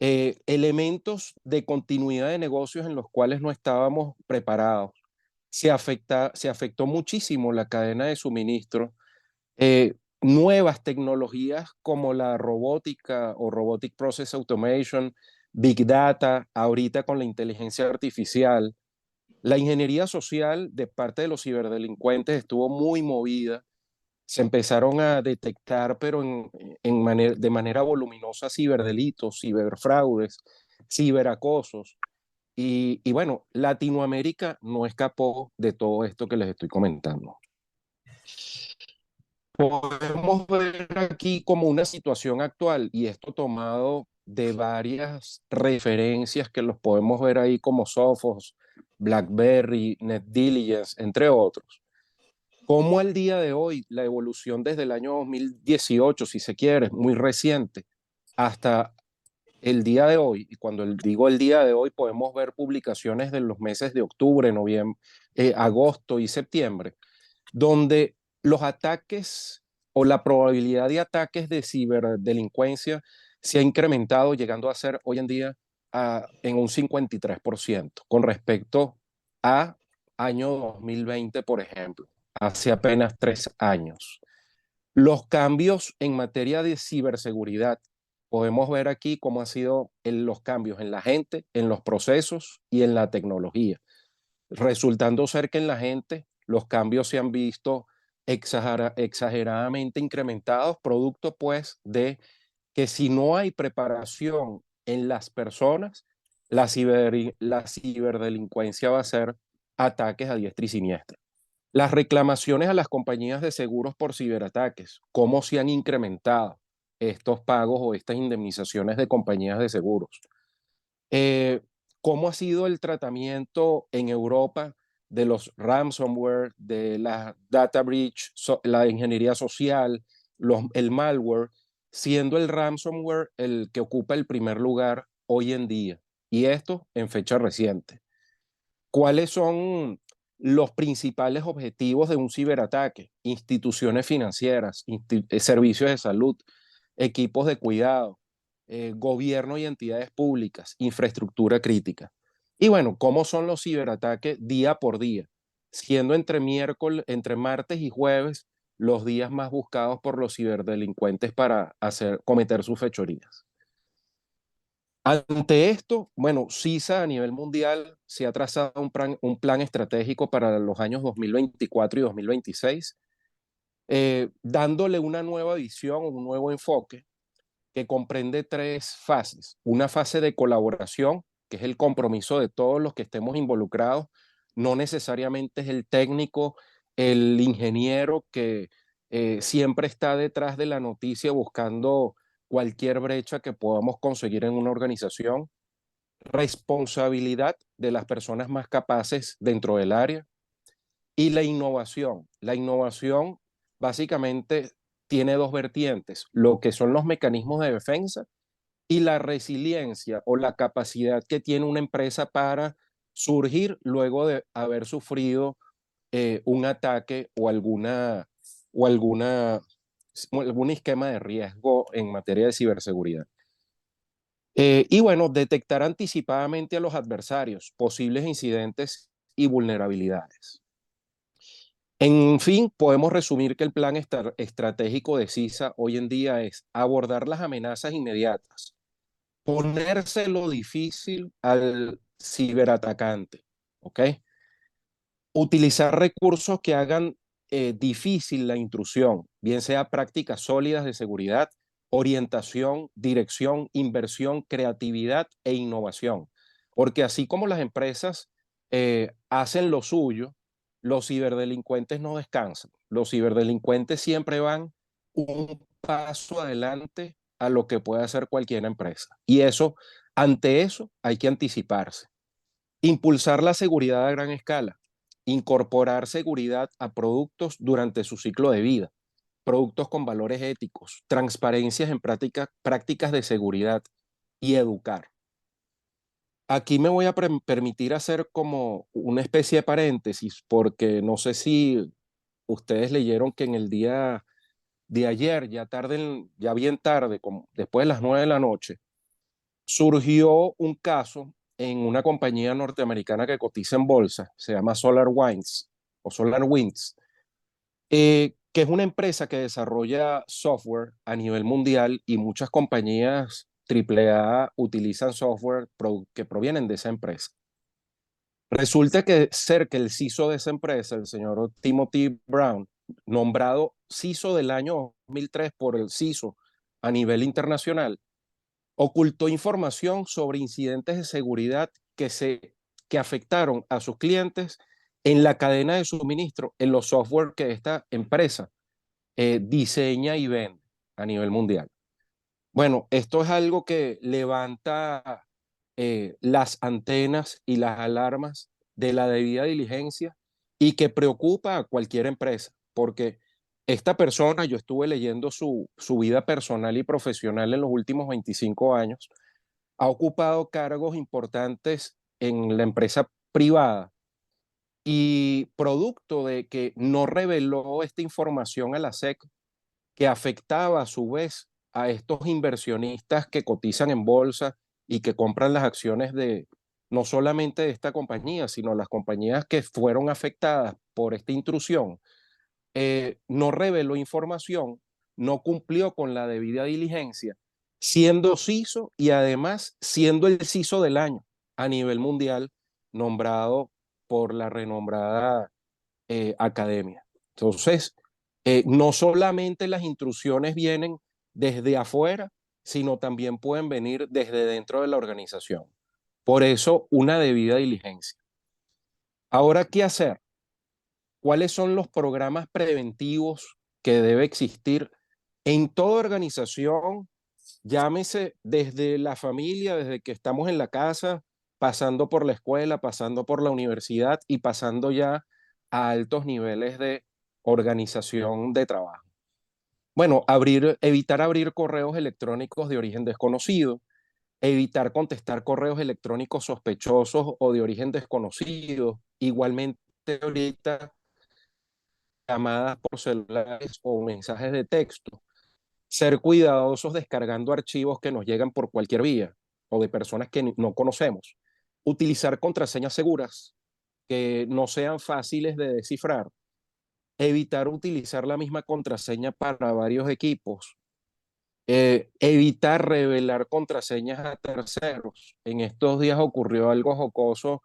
Elementos de continuidad de negocios en los cuales no estábamos preparados. Se afectó muchísimo la cadena de suministro. Nuevas tecnologías como la robótica o Robotic Process Automation, Big Data, ahorita con la inteligencia artificial. La ingeniería social de parte de los ciberdelincuentes estuvo muy movida. Se empezaron a detectar, pero de manera voluminosa, ciberdelitos, ciberfraudes, ciberacosos. Y bueno, Latinoamérica no escapó de todo esto que les estoy comentando. Podemos ver aquí como una situación actual, y esto tomado de varias referencias que los podemos ver ahí como Sophos, BlackBerry, NetDiligence, entre otros. Como al día de hoy, la evolución desde el año 2018, si se quiere, muy reciente, hasta el día de hoy, y cuando digo el día de hoy, podemos ver publicaciones de los meses de octubre, noviembre, agosto y septiembre, donde los ataques o la probabilidad de ataques de ciberdelincuencia se ha incrementado, llegando a ser hoy en día en un 53% con respecto a año 2020, por ejemplo, hace apenas 3 años. Los cambios en materia de ciberseguridad, podemos ver aquí cómo han sido los cambios en la gente, en los procesos y en la tecnología, resultando ser que en la gente los cambios se han visto exageradamente incrementados, producto pues de que si no hay preparación en las personas, la ciberdelincuencia va a ser ataques a diestra y siniestra. Las reclamaciones a las compañías de seguros por ciberataques, cómo se han incrementado estos pagos o estas indemnizaciones de compañías de seguros. Eh, ¿Cómo ha sido el tratamiento en Europa de los ransomware, de la data breach, la ingeniería social, el malware, siendo el ransomware el que ocupa el primer lugar hoy en día? Y esto en fecha reciente. ¿Cuáles son los principales objetivos de un ciberataque? Instituciones financieras, servicios de salud, equipos de cuidado, gobierno y entidades públicas, infraestructura crítica. Y bueno, ¿cómo son los ciberataques día por día? Siendo entre martes y jueves los días más buscados por los ciberdelincuentes para cometer sus fechorías. Ante esto, bueno, CISA a nivel mundial se ha trazado un plan estratégico para los años 2024 y 2026, dándole una nueva visión, un nuevo enfoque que comprende 3 fases. Una fase de colaboración, que es el compromiso de todos los que estemos involucrados, no necesariamente es el técnico, el ingeniero que siempre está detrás de la noticia buscando cualquier brecha que podamos conseguir en una organización, responsabilidad de las personas más capaces dentro del área y la innovación. La innovación básicamente tiene 2 vertientes, lo que son los mecanismos de defensa y la resiliencia o la capacidad que tiene una empresa para surgir luego de haber sufrido un ataque o algún esquema de riesgo en materia de ciberseguridad. Y bueno, detectar anticipadamente a los adversarios, posibles incidentes y vulnerabilidades. En fin, podemos resumir que el plan estratégico de CISA hoy en día es abordar las amenazas inmediatas, ponerse lo difícil al ciberatacante, ¿ok? Utilizar recursos que hagan difícil la intrusión, bien sea prácticas sólidas de seguridad, orientación, dirección, inversión, creatividad e innovación. Porque así como las empresas hacen lo suyo, los ciberdelincuentes no descansan. Los ciberdelincuentes siempre van un paso adelante a lo que puede hacer cualquier empresa. Y eso, ante eso, hay que anticiparse. Impulsar la seguridad a gran escala, incorporar seguridad a productos durante su ciclo de vida, productos con valores éticos, transparencias en prácticas de seguridad y educar. Aquí me voy a permitir hacer como una especie de paréntesis porque no sé si ustedes leyeron que en el día de ayer, ya bien tarde, como después de las 9 de la noche, surgió un caso en una compañía norteamericana que cotiza en bolsa, se llama SolarWinds o SolarWinds, que es una empresa que desarrolla software a nivel mundial y muchas compañías AAA utilizan software que provienen de esa empresa. Resulta que cerca el CISO de esa empresa, el señor Timothy Brown, nombrado CISO del año 2003 por el CISO a nivel internacional, ocultó información sobre incidentes de seguridad que afectaron a sus clientes en la cadena de suministro, en los software que esta empresa diseña y vende a nivel mundial. Bueno, esto es algo que levanta las antenas y las alarmas de la debida diligencia y que preocupa a cualquier empresa, porque esta persona, yo estuve leyendo su vida personal y profesional en los últimos 25 años, ha ocupado cargos importantes en la empresa privada y producto de que no reveló esta información a la SEC, que afectaba a su vez a estos inversionistas que cotizan en bolsa y que compran las acciones de no solamente de esta compañía, sino las compañías que fueron afectadas por esta intrusión, no reveló información, no cumplió con la debida diligencia, siendo CISO y además siendo el CISO del año a nivel mundial, nombrado por la renombrada academia. Entonces, no solamente las intrusiones vienen desde afuera, sino también pueden venir desde dentro de la organización. Por eso, una debida diligencia. Ahora, ¿qué hacer? ¿Cuáles son los programas preventivos que debe existir en toda organización? Llámese desde la familia, desde que estamos en la casa, pasando por la escuela, pasando por la universidad y pasando ya a altos niveles de organización de trabajo. Bueno, evitar abrir correos electrónicos de origen desconocido, evitar contestar correos electrónicos sospechosos o de origen desconocido. Igualmente, ahorita llamadas por celulares o mensajes de texto. Ser cuidadosos descargando archivos que nos llegan por cualquier vía o de personas que no conocemos. Utilizar contraseñas seguras que no sean fáciles de descifrar. evitar utilizar la misma contraseña para varios equipos, evitar revelar contraseñas a terceros. En estos días ocurrió algo jocoso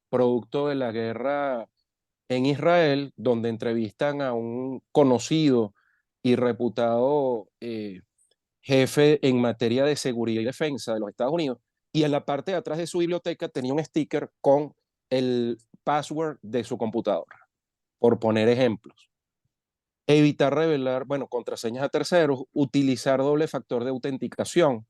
producto de la guerra en Israel, donde entrevistan a un conocido y reputado jefe en materia de seguridad y defensa de los Estados Unidos, y en la parte de atrás de su biblioteca tenía un sticker con el password de su computadora, por poner ejemplos. Evitar revelar, bueno, contraseñas a terceros, utilizar doble factor de autenticación,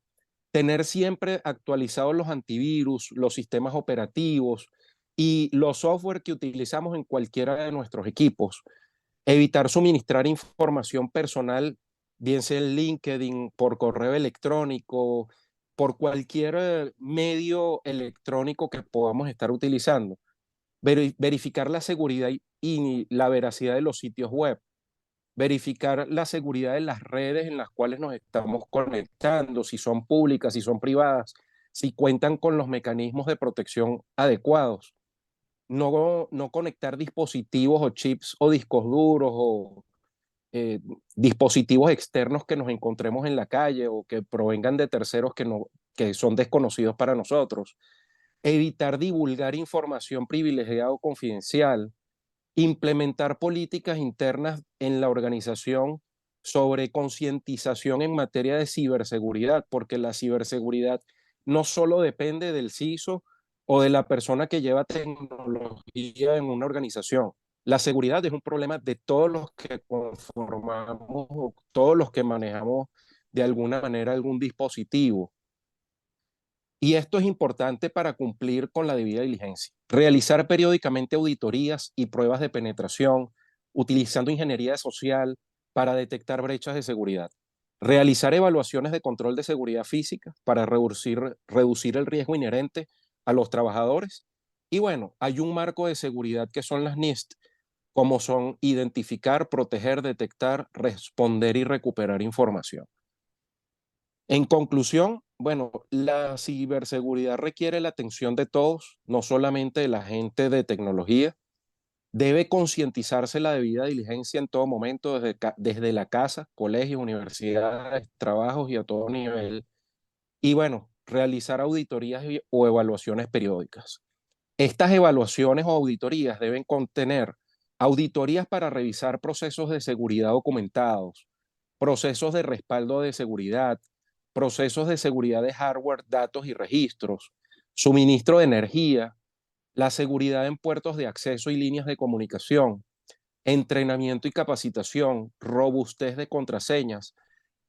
tener siempre actualizados los antivirus, los sistemas operativos y los software que utilizamos en cualquiera de nuestros equipos. Evitar suministrar información personal, bien sea en LinkedIn, por correo electrónico, por cualquier medio electrónico que podamos estar utilizando. Verificar la seguridad y la veracidad de los sitios web. Verificar la seguridad de las redes en las cuales nos estamos conectando, si son públicas, si son privadas, si cuentan con los mecanismos de protección adecuados. No conectar dispositivos o chips o discos duros o dispositivos externos que nos encontremos en la calle o que provengan de terceros que son desconocidos para nosotros. Evitar divulgar información privilegiada o confidencial. Implementar políticas internas en la organización sobre concientización en materia de ciberseguridad, porque la ciberseguridad no solo depende del CISO o de la persona que lleva tecnología en una organización. La seguridad es un problema de todos los que conformamos, todos los que manejamos de alguna manera algún dispositivo. Y esto es importante para cumplir con la debida diligencia. Realizar periódicamente auditorías y pruebas de penetración, utilizando ingeniería social para detectar brechas de seguridad. Realizar evaluaciones de control de seguridad física para reducir el riesgo inherente a los trabajadores. Y bueno, hay un marco de seguridad que son las NIST, como son identificar, proteger, detectar, responder y recuperar información. En conclusión, bueno, la ciberseguridad requiere la atención de todos, no solamente de la gente de tecnología. Debe concientizarse la debida diligencia en todo momento, desde la casa, colegios, universidades, trabajos y a todo nivel. Y bueno, realizar auditorías o evaluaciones periódicas. Estas evaluaciones o auditorías deben contener auditorías para revisar procesos de seguridad documentados, procesos de respaldo de seguridad, procesos de seguridad de hardware, datos y registros, suministro de energía, la seguridad en puertos de acceso y líneas de comunicación, entrenamiento y capacitación, robustez de contraseñas,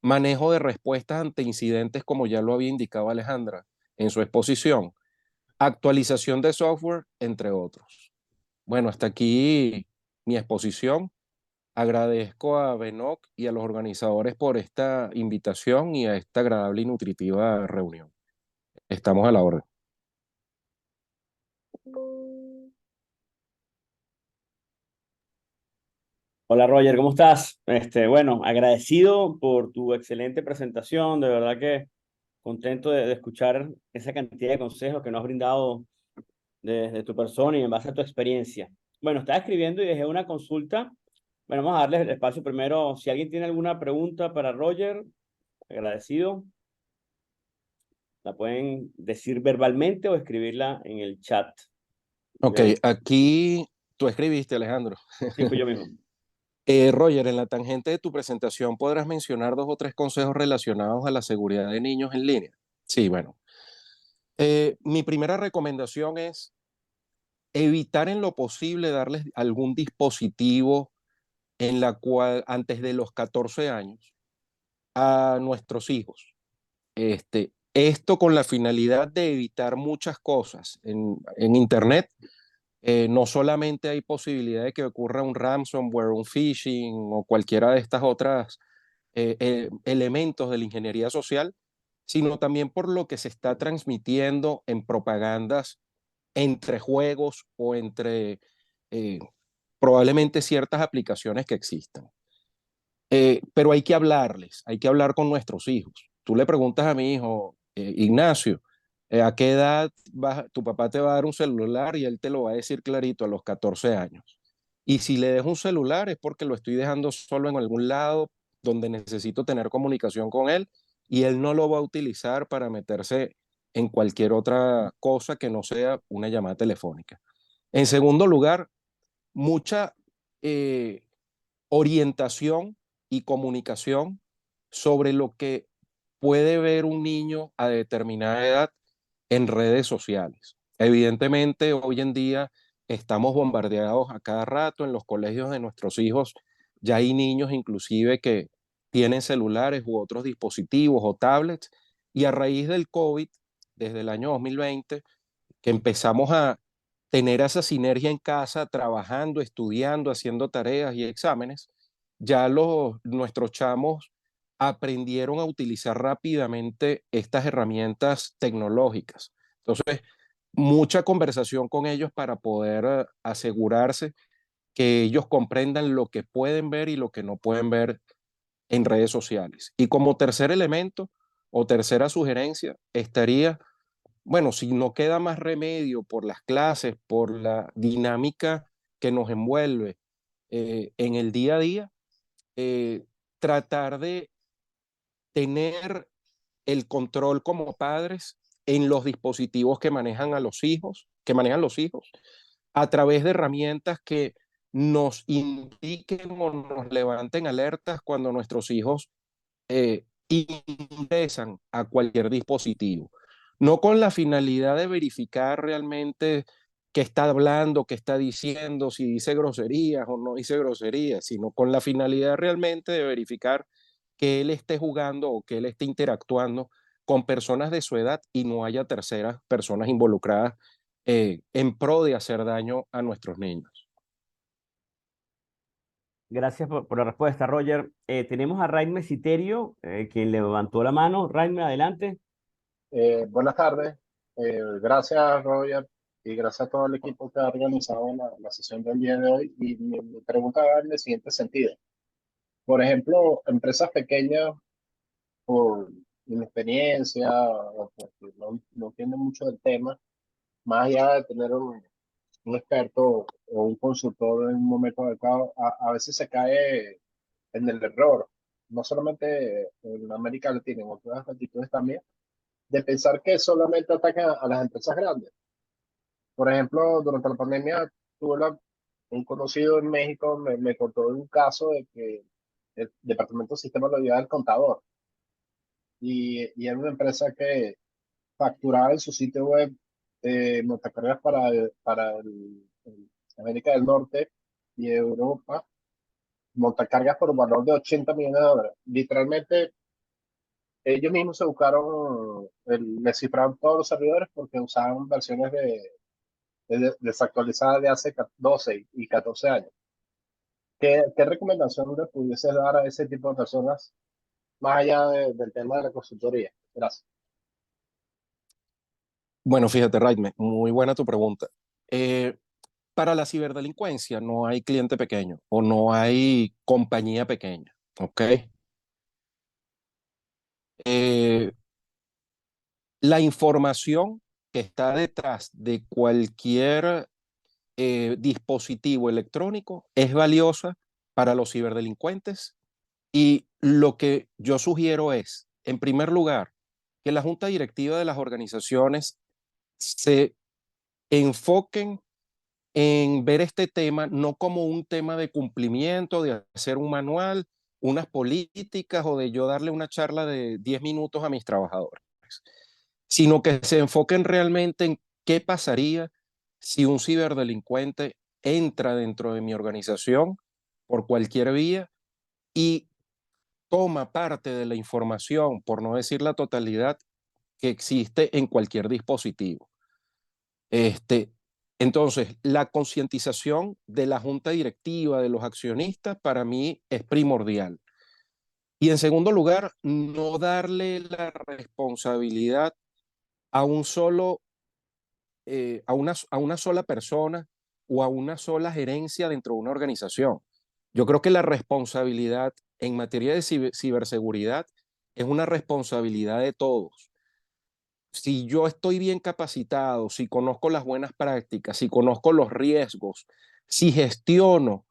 manejo de respuestas ante incidentes, como ya lo había indicado Alejandra en su exposición, actualización de software, entre otros. Bueno, hasta aquí mi exposición. Agradezco a Benoc y a los organizadores por esta invitación y a esta agradable y nutritiva reunión. Estamos a la orden. Hola Roger, ¿cómo estás? Bueno, agradecido por tu excelente presentación, de verdad que contento de escuchar esa cantidad de consejos que nos has brindado de tu persona y en base a tu experiencia. Bueno, estaba escribiendo y dejé una consulta. Bueno, vamos a darle el espacio primero. Si alguien tiene alguna pregunta para Roger, agradecido, la pueden decir verbalmente o escribirla en el chat. Ok, aquí tú escribiste, Alejandro. Sí, fui yo mismo. Roger, en la tangente de tu presentación podrás mencionar 2 o 3 consejos relacionados a la seguridad de niños en línea. Sí, bueno. Mi primera recomendación es evitar en lo posible darles algún dispositivo en la cual antes de los 14 años a nuestros hijos. Esto con la finalidad de evitar muchas cosas. En Internet no solamente hay posibilidad de que ocurra un ransomware, un phishing o cualquiera de estas otras elementos de la ingeniería social, sino también por lo que se está transmitiendo en propagandas entre juegos o entre eh, probablemente ciertas aplicaciones que existan. Pero hay que hablarles, hay que hablar con nuestros hijos. Tú le preguntas a mi hijo, Ignacio, ¿a qué edad tu papá te va a dar un celular? Y él te lo va a decir clarito, a los 14 años. Y si le dejo un celular es porque lo estoy dejando solo en algún lado donde necesito tener comunicación con él y él no lo va a utilizar para meterse en cualquier otra cosa que no sea una llamada telefónica. En segundo lugar, mucha eh, orientación y comunicación sobre lo que puede ver un niño a determinada edad en redes sociales. Evidentemente, hoy en día estamos bombardeados a cada rato en los colegios de nuestros hijos. Ya hay niños inclusive que tienen celulares u otros dispositivos o tablets y a raíz del COVID, desde el año 2020, que empezamos a tener esa sinergia en casa, trabajando, estudiando, haciendo tareas y exámenes, ya nuestros chamos aprendieron a utilizar rápidamente estas herramientas tecnológicas. Entonces, mucha conversación con ellos para poder asegurarse que ellos comprendan lo que pueden ver y lo que no pueden ver en redes sociales. Y como tercer elemento o tercera sugerencia estaría, bueno, si no queda más remedio por las clases, por la dinámica que nos envuelve en el día a día, tratar de tener el control como padres en los dispositivos que manejan a los hijos, que manejan los hijos, a través de herramientas que nos indiquen o nos levanten alertas cuando nuestros hijos ingresan a cualquier dispositivo. No con la finalidad de verificar realmente qué está hablando, qué está diciendo, si dice groserías o no dice groserías, sino con la finalidad realmente de verificar que él esté jugando o que él esté interactuando con personas de su edad y no haya terceras personas involucradas en pro de hacer daño a nuestros niños. Gracias por la respuesta, Roger. Tenemos a Raime Citerio, quien levantó la mano. Raime, adelante. Buenas tardes. Gracias, Roger, y gracias a todo el equipo que ha organizado la sesión del día de hoy. Y mi pregunta va en el siguiente sentido. Por ejemplo, empresas pequeñas, por inexperiencia o porque no entienden mucho del tema, más allá de tener un experto o un consultor en un momento adecuado, a veces se cae en el error, no solamente en América Latina, en otras latitudes también, de pensar que solamente atacan a las empresas grandes. Por ejemplo, durante la pandemia tuve un conocido en México me contó de un caso de que el departamento de sistemas lo llevaba el contador y era una empresa que facturaba en su sitio web montacargas para América del Norte y Europa, montacargas por un valor de $80 millones. Literalmente, ellos mismos se buscaron, les cifraron todos los servidores porque usaban versiones desactualizadas de hace 12 y 14 años. ¿Qué recomendación le pudiese dar a ese tipo de personas más allá del tema de la consultoría? Gracias. Bueno, fíjate, Raidme, muy buena tu pregunta. Eh, para la ciberdelincuencia no hay cliente pequeño o no hay compañía pequeña, ¿ok? Eh, la información que está detrás de cualquier dispositivo electrónico es valiosa para los ciberdelincuentes y lo que yo sugiero es, en primer lugar, que la junta directiva de las organizaciones se enfoquen en ver este tema no como un tema de cumplimiento, de hacer un manual, unas políticas o de yo darle una charla de 10 minutos a mis trabajadores, sino que se enfoquen realmente en qué pasaría si un ciberdelincuente entra dentro de mi organización por cualquier vía y toma parte de la información, por no decir la totalidad, que existe en cualquier dispositivo. Este, entonces, la concientización de la junta directiva, de los accionistas, para mí es primordial. Y en segundo lugar, no darle la responsabilidad a un solo, a una sola persona o a una sola gerencia dentro de una organización. Yo creo que la responsabilidad en materia de ciberseguridad es una responsabilidad de todos. Si yo estoy bien capacitado, si conozco las buenas prácticas, si conozco los riesgos, Si gestiono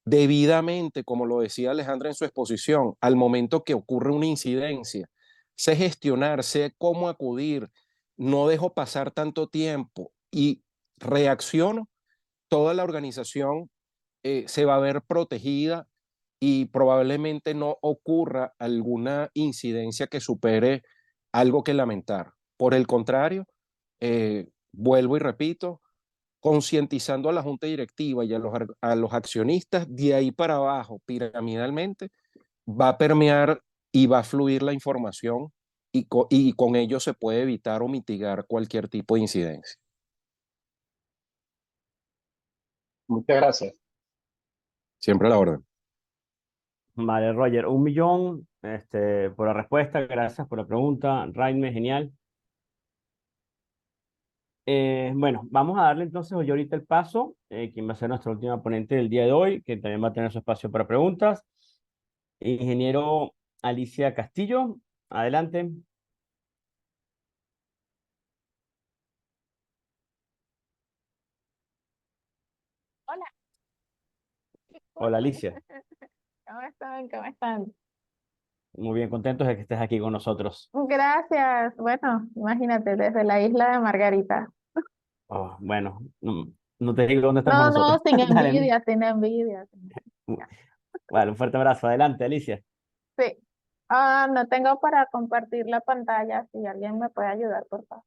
debidamente, como lo decía Alejandra en su exposición, al momento que ocurre una incidencia, sé gestionar, sé cómo acudir, no dejo pasar tanto tiempo y reacciono, toda la organización se va a ver protegida y probablemente no ocurra alguna incidencia que supere algo que lamentar. Por el contrario, vuelvo y repito, concientizando a la junta directiva y a los accionistas, de ahí para abajo, piramidalmente, va a permear y va a fluir la información y con ello se puede evitar o mitigar cualquier tipo de incidencia. Muchas gracias. Siempre a la orden. Vale, Roger, 1 millón por la respuesta, gracias por la pregunta. Raime, genial. Bueno, vamos a darle entonces hoy ahorita el paso, quien va a ser nuestra última ponente del día de hoy, que también va a tener su espacio para preguntas. Ingeniero Alicia Castillo, adelante. Hola, Hola Alicia, ¿cómo están? ¿Cómo están? muy bien, contentos de que estés aquí con nosotros. Gracias. Bueno, imagínate, desde la isla de Margarita. Oh, bueno, no te digo dónde estamos No, no, nosotros. sin Dale, envidia, sin envidia. vale, un fuerte abrazo, adelante Alicia. Sí. No tengo para compartir la pantalla. Si alguien me puede ayudar, por favor.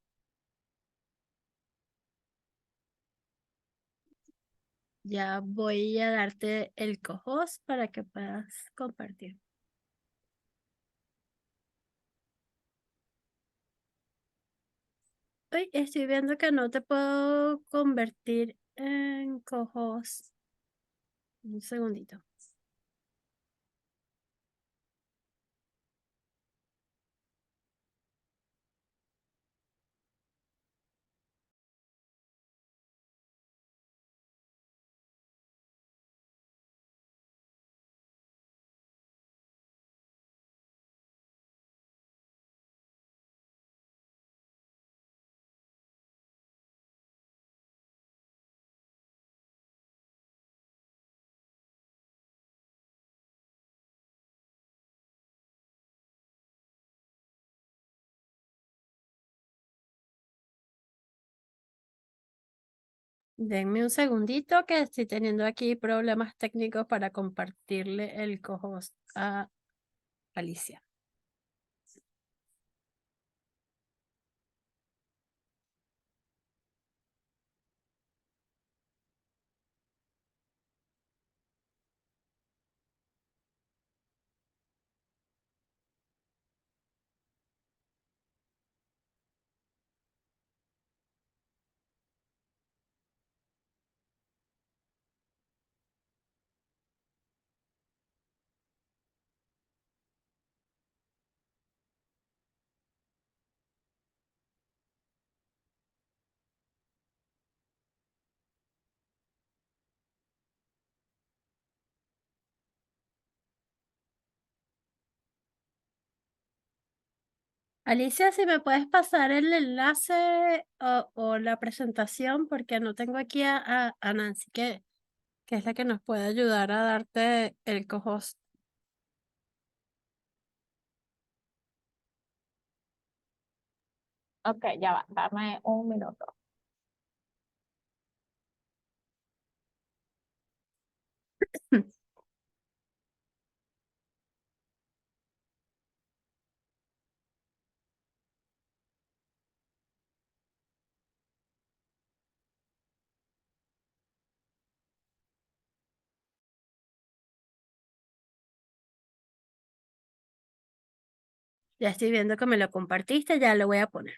Ya voy a darte el co-host para que puedas compartir. Uy, estoy viendo que no te puedo convertir en co-host. Un segundito. Denme un segundito que estoy teniendo aquí problemas técnicos para compartirle el co-host a Alicia. Alicia, si me puedes pasar el enlace o la presentación, porque no tengo aquí a Nancy, que es la que nos puede ayudar a darte el co-host. Ok, ya va, dame un minuto. Ya estoy viendo que me lo compartiste, ya lo voy a poner.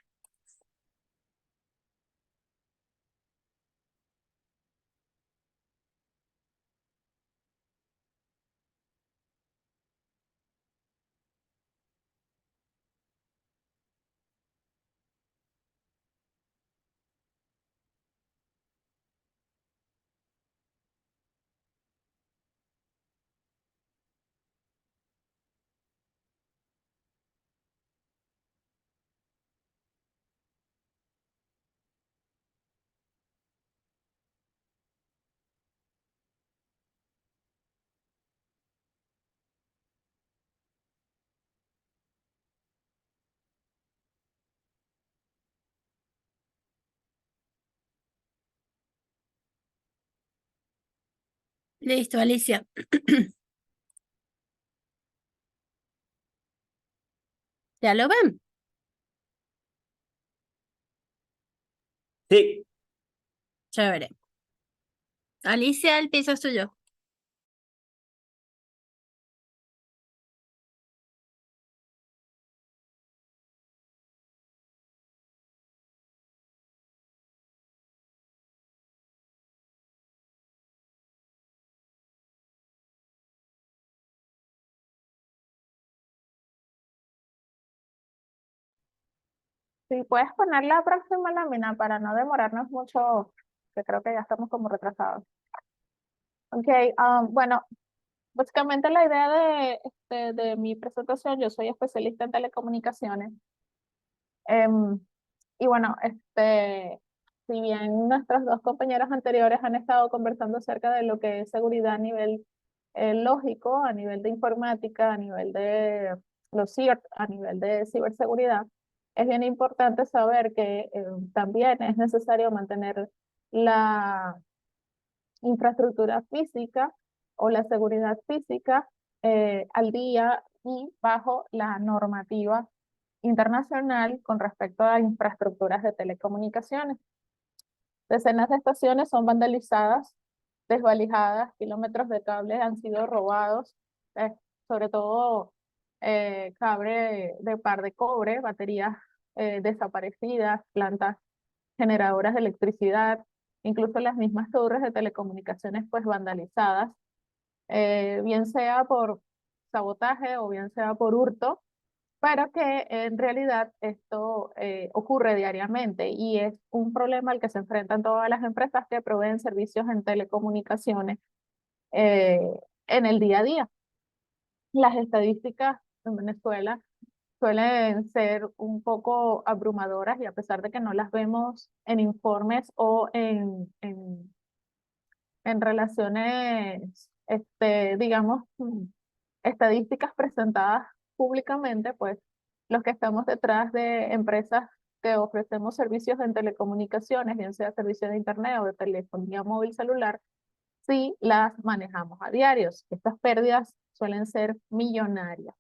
Listo, Alicia. ¿Ya lo ven? Sí, Chévere. Alicia, el piso es tuyo. Si puedes poner la próxima lámina para no demorarnos mucho, que creo que ya estamos como retrasados. Ok, bueno, básicamente la idea de mi presentación, yo soy especialista en telecomunicaciones. Em, y bueno, si bien nuestros dos compañeros anteriores han estado conversando acerca de lo que es seguridad a nivel lógico, a nivel de informática, a nivel de los CIRT, a nivel de ciberseguridad, es bien importante saber que también es necesario mantener la infraestructura física o la seguridad física al día y bajo la normativa internacional con respecto a infraestructuras de telecomunicaciones. Decenas de estaciones son vandalizadas, desvalijadas, kilómetros de cables han sido robados, eh, sobre todo cable de par de cobre, baterías desaparecidas, plantas generadoras de electricidad, incluso las mismas torres de telecomunicaciones pues vandalizadas, bien sea por sabotaje o bien sea por hurto, pero que en realidad esto ocurre diariamente y es un problema al que se enfrentan todas las empresas que proveen servicios en telecomunicaciones eh, en el día a día. Las estadísticas en Venezuela suelen ser un poco abrumadoras y a pesar de que no las vemos en informes o en relaciones, digamos, estadísticas presentadas públicamente, pues los que estamos detrás de empresas que ofrecemos servicios en telecomunicaciones, bien sea servicio de internet o de telefonía móvil celular, sí las manejamos a diarios. Estas pérdidas suelen ser millonarias.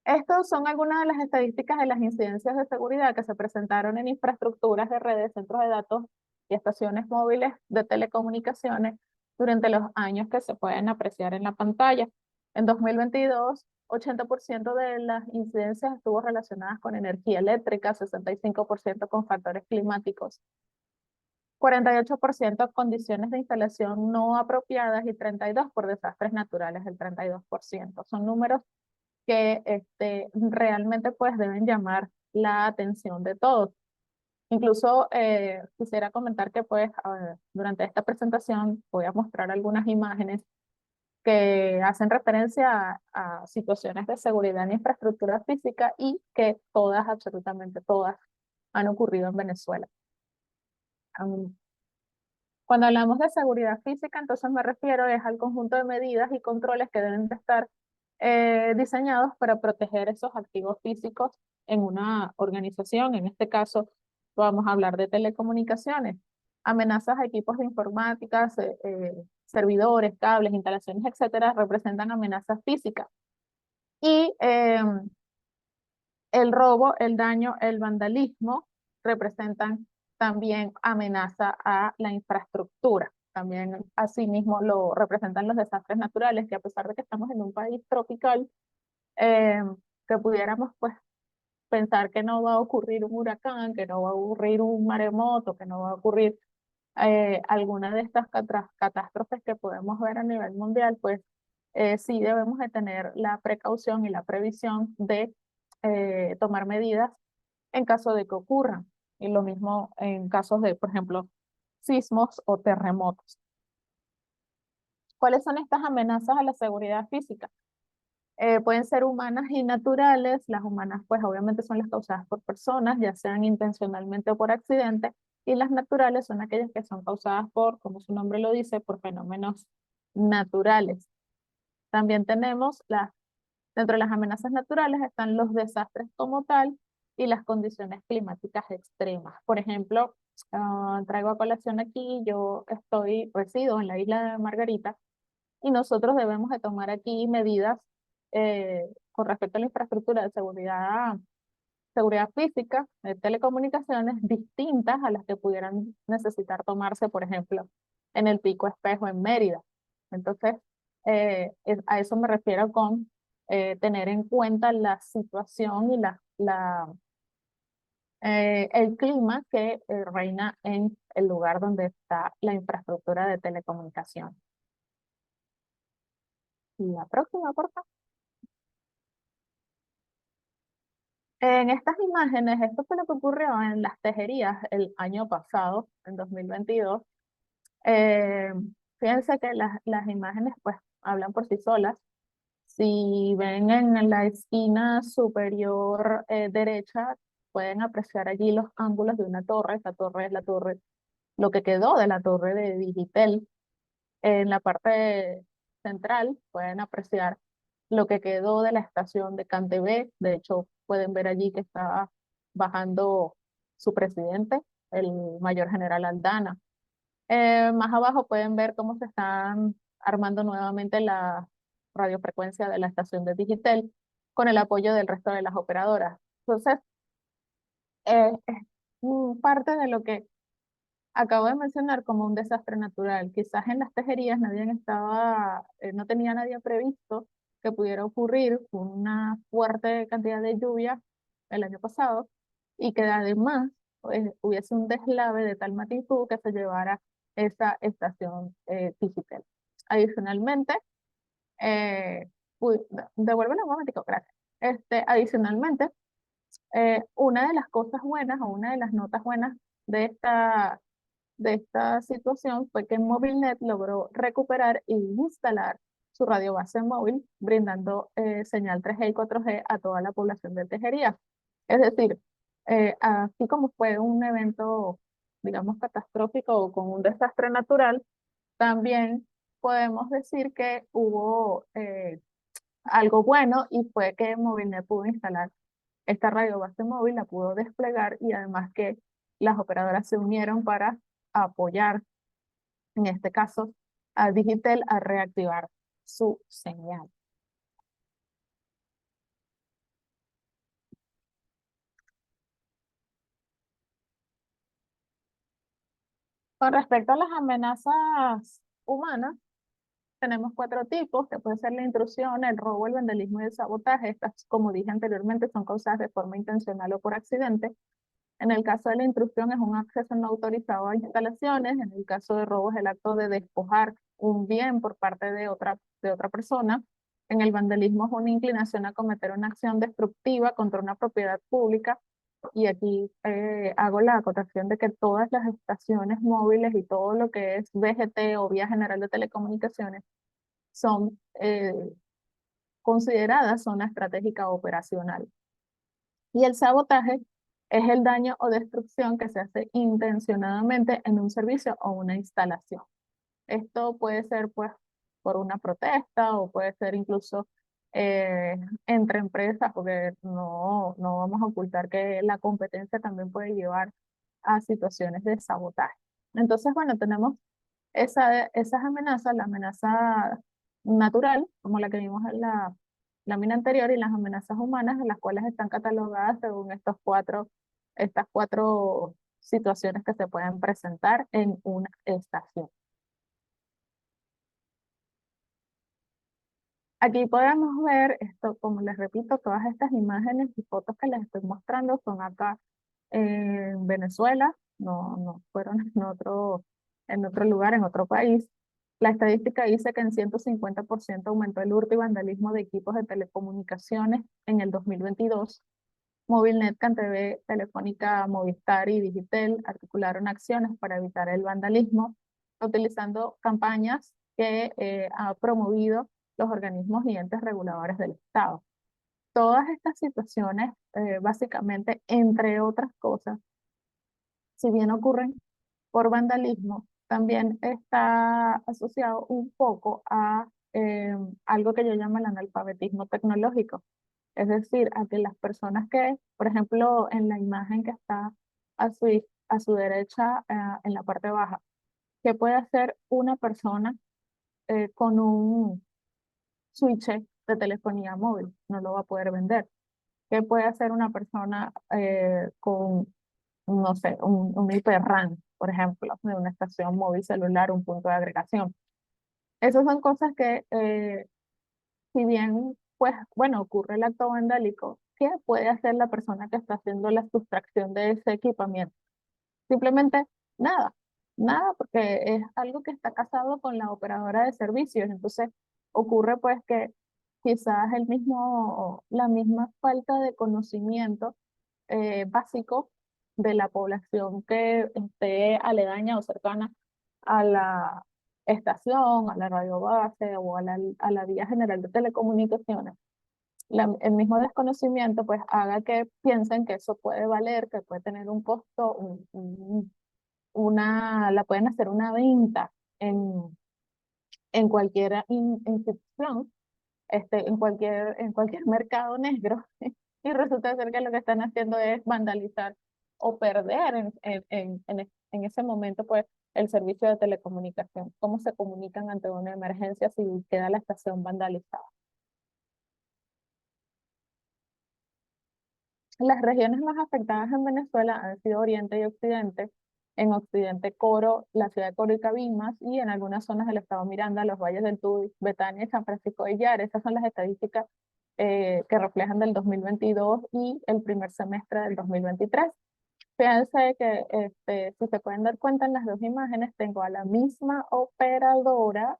Estas son algunas de las estadísticas de las incidencias de seguridad que se presentaron en infraestructuras de redes, centros de datos y estaciones móviles de telecomunicaciones durante los años que se pueden apreciar en la pantalla. En 2022, 80% de las incidencias estuvo relacionadas con energía eléctrica, 65% con factores climáticos, 48% condiciones de instalación no apropiadas y 32% por desastres naturales, el 32%. Son números que realmente pues deben llamar la atención de todos. Incluso quisiera comentar que pues durante esta presentación voy a mostrar algunas imágenes que hacen referencia a situaciones de seguridad en infraestructura física y que todas, absolutamente todas, han ocurrido en Venezuela. Cuando hablamos de seguridad física, entonces me refiero es al conjunto de medidas y controles que deben de estar diseñados para proteger esos activos físicos en una organización. En este caso, vamos a hablar de telecomunicaciones, amenazas a equipos de informática, servidores, cables, instalaciones, etcétera, representan amenazas físicas. Y el robo, el daño, el vandalismo representan también amenaza a la infraestructura. También asimismo lo representan los desastres naturales, que a pesar de que estamos en un país tropical, eh, que pudiéramos pues pensar que no va a ocurrir un huracán, que no va a ocurrir un maremoto, que no va a ocurrir alguna de estas catástrofes que podemos ver a nivel mundial, pues sí debemos de tener la precaución y la previsión de tomar medidas en caso de que ocurran. Y lo mismo en casos de, por ejemplo, sismos o terremotos. ¿Cuáles son estas amenazas a la seguridad física? Pueden ser humanas y naturales. Las humanas, pues obviamente son las causadas por personas, ya sean intencionalmente o por accidente, y las naturales son aquellas que son causadas por, como su nombre lo dice, por fenómenos naturales. También tenemos dentro de las amenazas naturales están los desastres como tal y las condiciones climáticas extremas. Por ejemplo, traigo a colación aquí, resido en la isla de Margarita y nosotros debemos de tomar aquí medidas con respecto a la infraestructura de seguridad física, de telecomunicaciones distintas a las que pudieran necesitar tomarse, por ejemplo, en el Pico Espejo en Mérida. Entonces, a eso me refiero con tener en cuenta la situación y el clima que reina en el lugar donde está la infraestructura de telecomunicación. Y la próxima, por favor. En estas imágenes, esto fue lo que ocurrió en Las Tejerías el año pasado, en 2022. Eh, Fíjense que las imágenes pues hablan por sí solas. Si ven en la esquina superior derecha, pueden apreciar allí los ángulos de una torre. Esta torre es la torre, lo que quedó de la torre de Digitel. En la parte central pueden apreciar lo que quedó de la estación de CanTV. De hecho, pueden ver allí que está bajando su presidente, el mayor general Aldana. Más abajo pueden ver cómo se están armando nuevamente la radiofrecuencia de la estación de Digitel con el apoyo del resto de las operadoras. Entonces, es parte de lo que acabo de mencionar como un desastre natural. Quizás en Las Tejerías no tenía nadie previsto que pudiera ocurrir una fuerte cantidad de lluvia el año pasado y que además hubiese un deslave de tal magnitud que se llevara esa estación digital. Adicionalmente, devuélvelo un momentico, gracias. Adicionalmente, una de las cosas buenas o una de las notas buenas de esta situación fue que Movilnet logró recuperar e instalar su radio base móvil, brindando señal 3G y 4G a toda la población de Tejería. Es decir, así como fue un evento, digamos, catastrófico o con un desastre natural, también podemos decir que hubo algo bueno y fue que Movilnet pudo instalar esta radio base móvil, la pudo desplegar y además que las operadoras se unieron para apoyar, en este caso, a Digitel a reactivar su señal. Con respecto a las amenazas humanas, tenemos 4 tipos, que puede ser la intrusión, el robo, el vandalismo y el sabotaje. Estas, como dije anteriormente, son causadas de forma intencional o por accidente. En el caso de la intrusión es un acceso no autorizado a instalaciones. En el caso de robo es el acto de despojar un bien por parte de otra persona. En el vandalismo es una inclinación a cometer una acción destructiva contra una propiedad pública. Y aquí hago la acotación de que todas las estaciones móviles y todo lo que es VGT o Vía General de Telecomunicaciones son consideradas zona estratégica operacional. Y el sabotaje es el daño o destrucción que se hace intencionadamente en un servicio o una instalación. Esto puede ser pues por una protesta o puede ser incluso entre empresas, porque no vamos a ocultar que la competencia también puede llevar a situaciones de sabotaje. Entonces, bueno, tenemos esas amenazas, la amenaza natural, como la que vimos en la lámina anterior, y las amenazas humanas, las cuales están catalogadas según estas cuatro situaciones que se pueden presentar en una estación. Aquí podemos ver esto, como les repito, todas estas imágenes y fotos que les estoy mostrando son acá en Venezuela, no fueron en otro lugar, en otro país. La estadística dice que en 150% aumentó el hurto y vandalismo de equipos de telecomunicaciones en el 2022. Movilnet, CanTV, Telefónica, Movistar y Digitel articularon acciones para evitar el vandalismo, utilizando campañas que ha promovido los organismos y entes reguladores del Estado. Todas estas situaciones, básicamente, entre otras cosas, si bien ocurren por vandalismo, también está asociado un poco a algo que yo llamo el analfabetismo tecnológico. Es decir, a que las personas que, por ejemplo, en la imagen que está a a su derecha, en la parte baja, ¿qué puede hacer una persona con un switch de telefonía móvil? No lo va a poder vender. ¿Qué puede hacer una persona con, no sé, un hiperRAN, por ejemplo, de una estación móvil celular, un punto de agregación? Esas son cosas que, si bien, pues, bueno, ocurre el acto vandálico, ¿qué puede hacer la persona que está haciendo la sustracción de ese equipamiento? Simplemente nada, nada, porque es algo que está casado con la operadora de servicios. Entonces, ocurre pues que quizás la misma falta de conocimiento básico de la población que esté aledaña o cercana a la estación, a la radio base o a la vía general de telecomunicaciones, el mismo desconocimiento pues haga que piensen que eso puede valer, que puede tener un costo, la pueden hacer una venta en cualquier institución, en cualquier mercado negro, y resulta ser que lo que están haciendo es vandalizar o perder en ese momento pues el servicio de telecomunicación. ¿Cómo se comunican ante una emergencia si queda la estación vandalizada? Las regiones más afectadas en Venezuela han sido Oriente y Occidente. En Occidente, Coro, la ciudad de Coro y Cabimas, y en algunas zonas del estado Miranda, los valles del Tuy, Betania y San Francisco de Yara. Esas son las estadísticas que reflejan del 2022 y el primer semestre del 2023. Fíjense que, si se pueden dar cuenta en las dos imágenes, tengo a la misma operadora,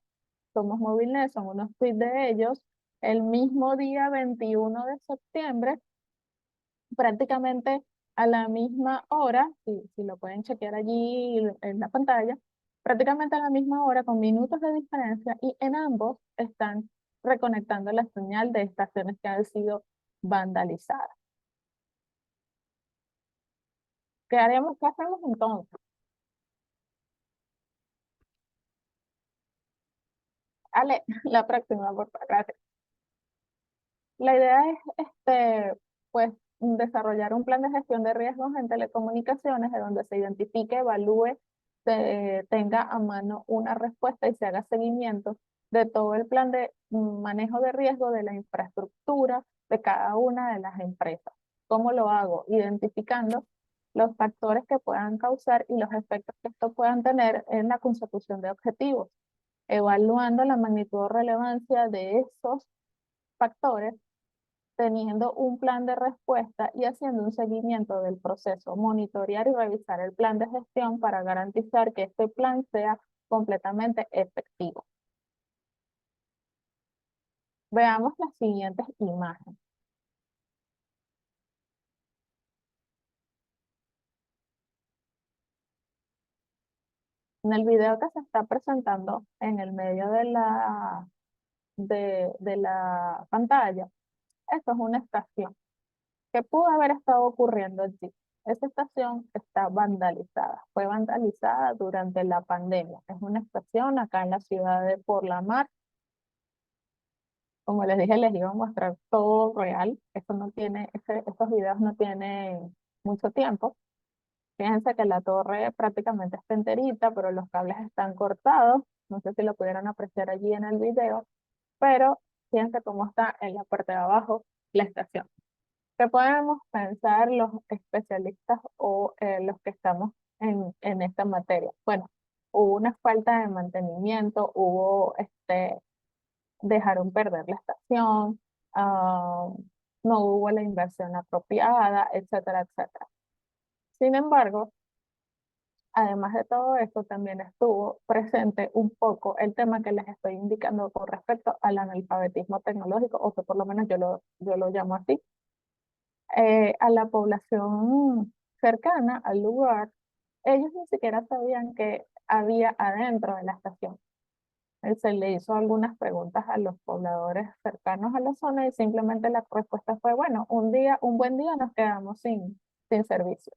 Somos Movilnet, son unos tweets de ellos, el mismo día 21 de septiembre, prácticamente a la misma hora, si lo pueden chequear allí en la pantalla, prácticamente a la misma hora, con minutos de diferencia, y en ambos están reconectando la señal de estaciones que han sido vandalizadas. ¿Qué haremos? ¿Qué hacemos entonces? Ale, la próxima, por favor. Gracias. La idea es, pues, desarrollar un plan de gestión de riesgos en telecomunicaciones, de donde se identifique, evalúe, se tenga a mano una respuesta y se haga seguimiento de todo el plan de manejo de riesgo de la infraestructura de cada una de las empresas. ¿Cómo lo hago? Identificando los factores que puedan causar y los efectos que esto puedan tener en la consecución de objetivos, evaluando la magnitud o relevancia de esos factores, teniendo un plan de respuesta y haciendo un seguimiento del proceso, monitorear y revisar el plan de gestión para garantizar que este plan sea completamente efectivo. Veamos las siguientes imágenes. En el video que se está presentando en el medio de la pantalla, esto es una estación. ¿Qué pudo haber estado ocurriendo allí? Esta estación está vandalizada. Fue vandalizada durante la pandemia. Es una estación acá en la ciudad de Por la Mar. Como les dije, les iba a mostrar todo real. Estos videos no tienen mucho tiempo. Fíjense que la torre prácticamente está enterita, pero los cables están cortados. No sé si lo pudieron apreciar allí en el video, pero fíjense cómo está en la parte de abajo la estación. ¿Qué podemos pensar los especialistas o los que estamos en esta materia? Bueno, hubo una falta de mantenimiento, dejaron perder la estación, no hubo la inversión apropiada, etcétera, etcétera. Sin embargo, además de todo esto, también estuvo presente un poco el tema que les estoy indicando con respecto al analfabetismo tecnológico, o que por lo menos yo lo llamo así. A la población cercana al lugar, ellos ni siquiera sabían que había adentro de la estación. Se le hizo algunas preguntas a los pobladores cercanos a la zona y simplemente la respuesta fue, bueno, un buen día nos quedamos sin servicio.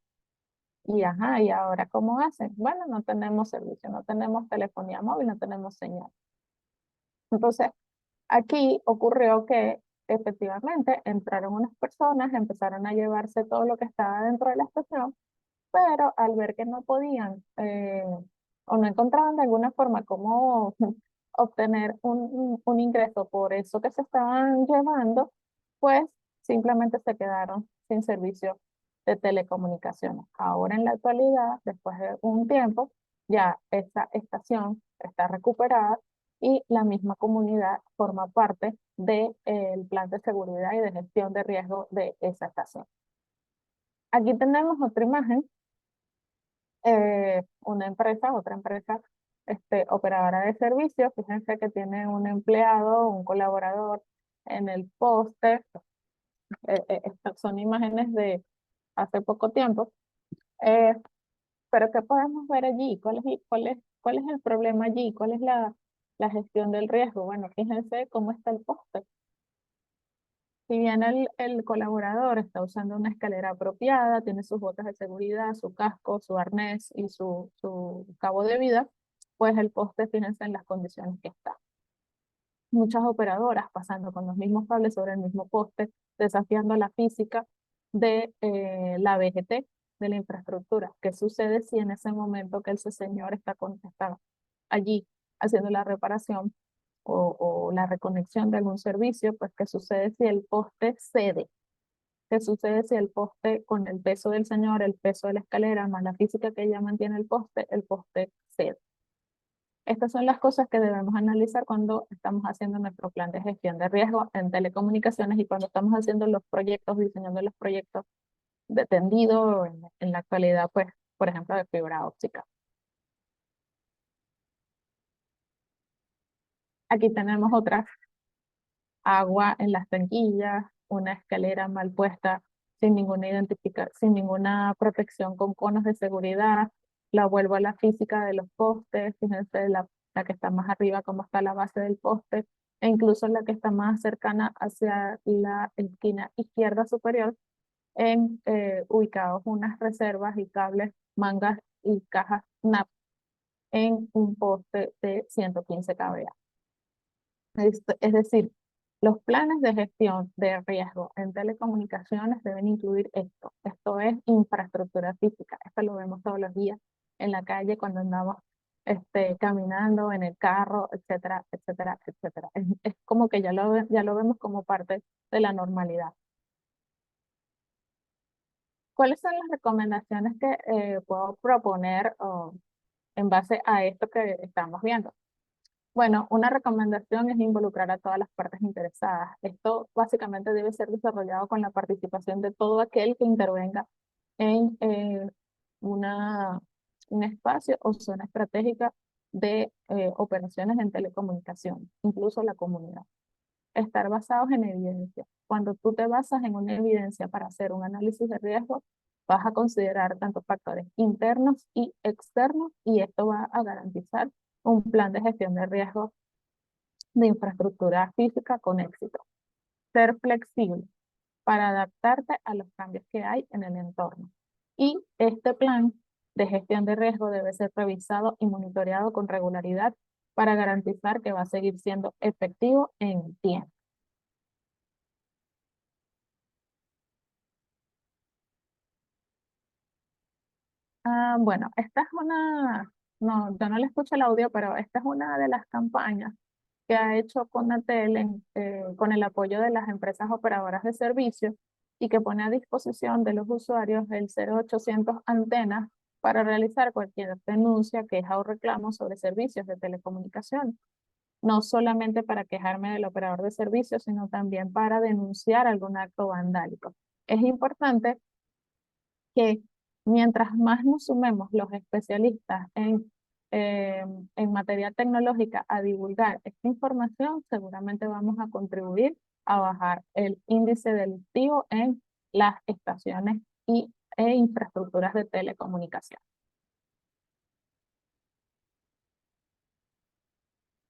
Y ajá, ¿y ahora cómo hacen? Bueno, no tenemos servicio, no tenemos telefonía móvil, no tenemos señal. Entonces, aquí ocurrió que efectivamente entraron unas personas, empezaron a llevarse todo lo que estaba dentro de la estación pero al ver que no podían o no encontraban de alguna forma cómo obtener un ingreso por eso que se estaban llevando, pues simplemente se quedaron sin servicio de telecomunicaciones. Ahora en la actualidad, después de un tiempo, ya esta estación está recuperada y la misma comunidad forma parte del plan de seguridad y de gestión de riesgo de esa estación. Aquí tenemos otra imagen, otra empresa operadora de servicios. Fíjense que tiene un empleado, un colaborador en el poste. Estas son imágenes de hace poco tiempo. Eh, pero ¿qué podemos ver allí? ¿Cuál es el problema allí? ¿Cuál es la gestión del riesgo? Bueno, fíjense cómo está el poste. Si bien el colaborador está usando una escalera apropiada, tiene sus botas de seguridad, su casco, su arnés y su cabo de vida, pues el poste, fíjense en las condiciones que está. Muchas operadoras pasando con los mismos cables sobre el mismo poste, desafiando la física de la BGT, de la infraestructura. ¿Qué sucede si en ese momento que ese señor está allí haciendo la reparación o la reconexión de algún servicio? Pues ¿qué sucede si el poste cede? ¿Qué sucede si el poste, con el peso del señor, el peso de la escalera, más la física que ella mantiene el poste cede? Estas son las cosas que debemos analizar cuando estamos haciendo nuestro plan de gestión de riesgo en telecomunicaciones y cuando estamos haciendo los proyectos, diseñando los proyectos de tendido en la actualidad, pues, por ejemplo, de fibra óptica. Aquí tenemos otra: agua en las tanquillas, una escalera mal puesta, sin ninguna protección con conos de seguridad. La vuelvo a la física de los postes. Fíjense la que está más arriba, cómo está la base del poste, e incluso la que está más cercana hacia la esquina izquierda superior, ubicados unas reservas y cables, mangas y cajas NAP en un poste de 115 kVA. Es decir, los planes de gestión de riesgo en telecomunicaciones deben incluir esto. Esto es infraestructura física. Esto lo vemos todos los días en la calle cuando andamos caminando, en el carro, etcétera, etcétera, etcétera. Es como que ya lo vemos como parte de la normalidad. ¿Cuáles son las recomendaciones que puedo proponer en base a esto que estamos viendo? Bueno, una recomendación es involucrar a todas las partes interesadas. Esto básicamente debe ser desarrollado con la participación de todo aquel que intervenga en una, un espacio o zona estratégica de operaciones en telecomunicación, incluso la comunidad. Estar basados en evidencia. Cuando tú te basas en una evidencia para hacer un análisis de riesgo, vas a considerar tanto factores internos y externos, y esto va a garantizar un plan de gestión de riesgo de infraestructura física con éxito. Ser flexible para adaptarte a los cambios que hay en el entorno. Y este plan de gestión de riesgo debe ser revisado y monitoreado con regularidad para garantizar que va a seguir siendo efectivo en el tiempo. Bueno, esta es no, yo no le escucho el audio, pero esta es una de las campañas que ha hecho Conatel con el apoyo de las empresas operadoras de servicios y que pone a disposición de los usuarios el 0800 antenas para realizar cualquier denuncia, queja o reclamo sobre servicios de telecomunicación. No solamente para quejarme del operador de servicios, sino también para denunciar algún acto vandálico. Es importante que mientras más nos sumemos los especialistas en materia tecnológica a divulgar esta información, seguramente vamos a contribuir a bajar el índice delictivo en las estaciones e infraestructuras de telecomunicación.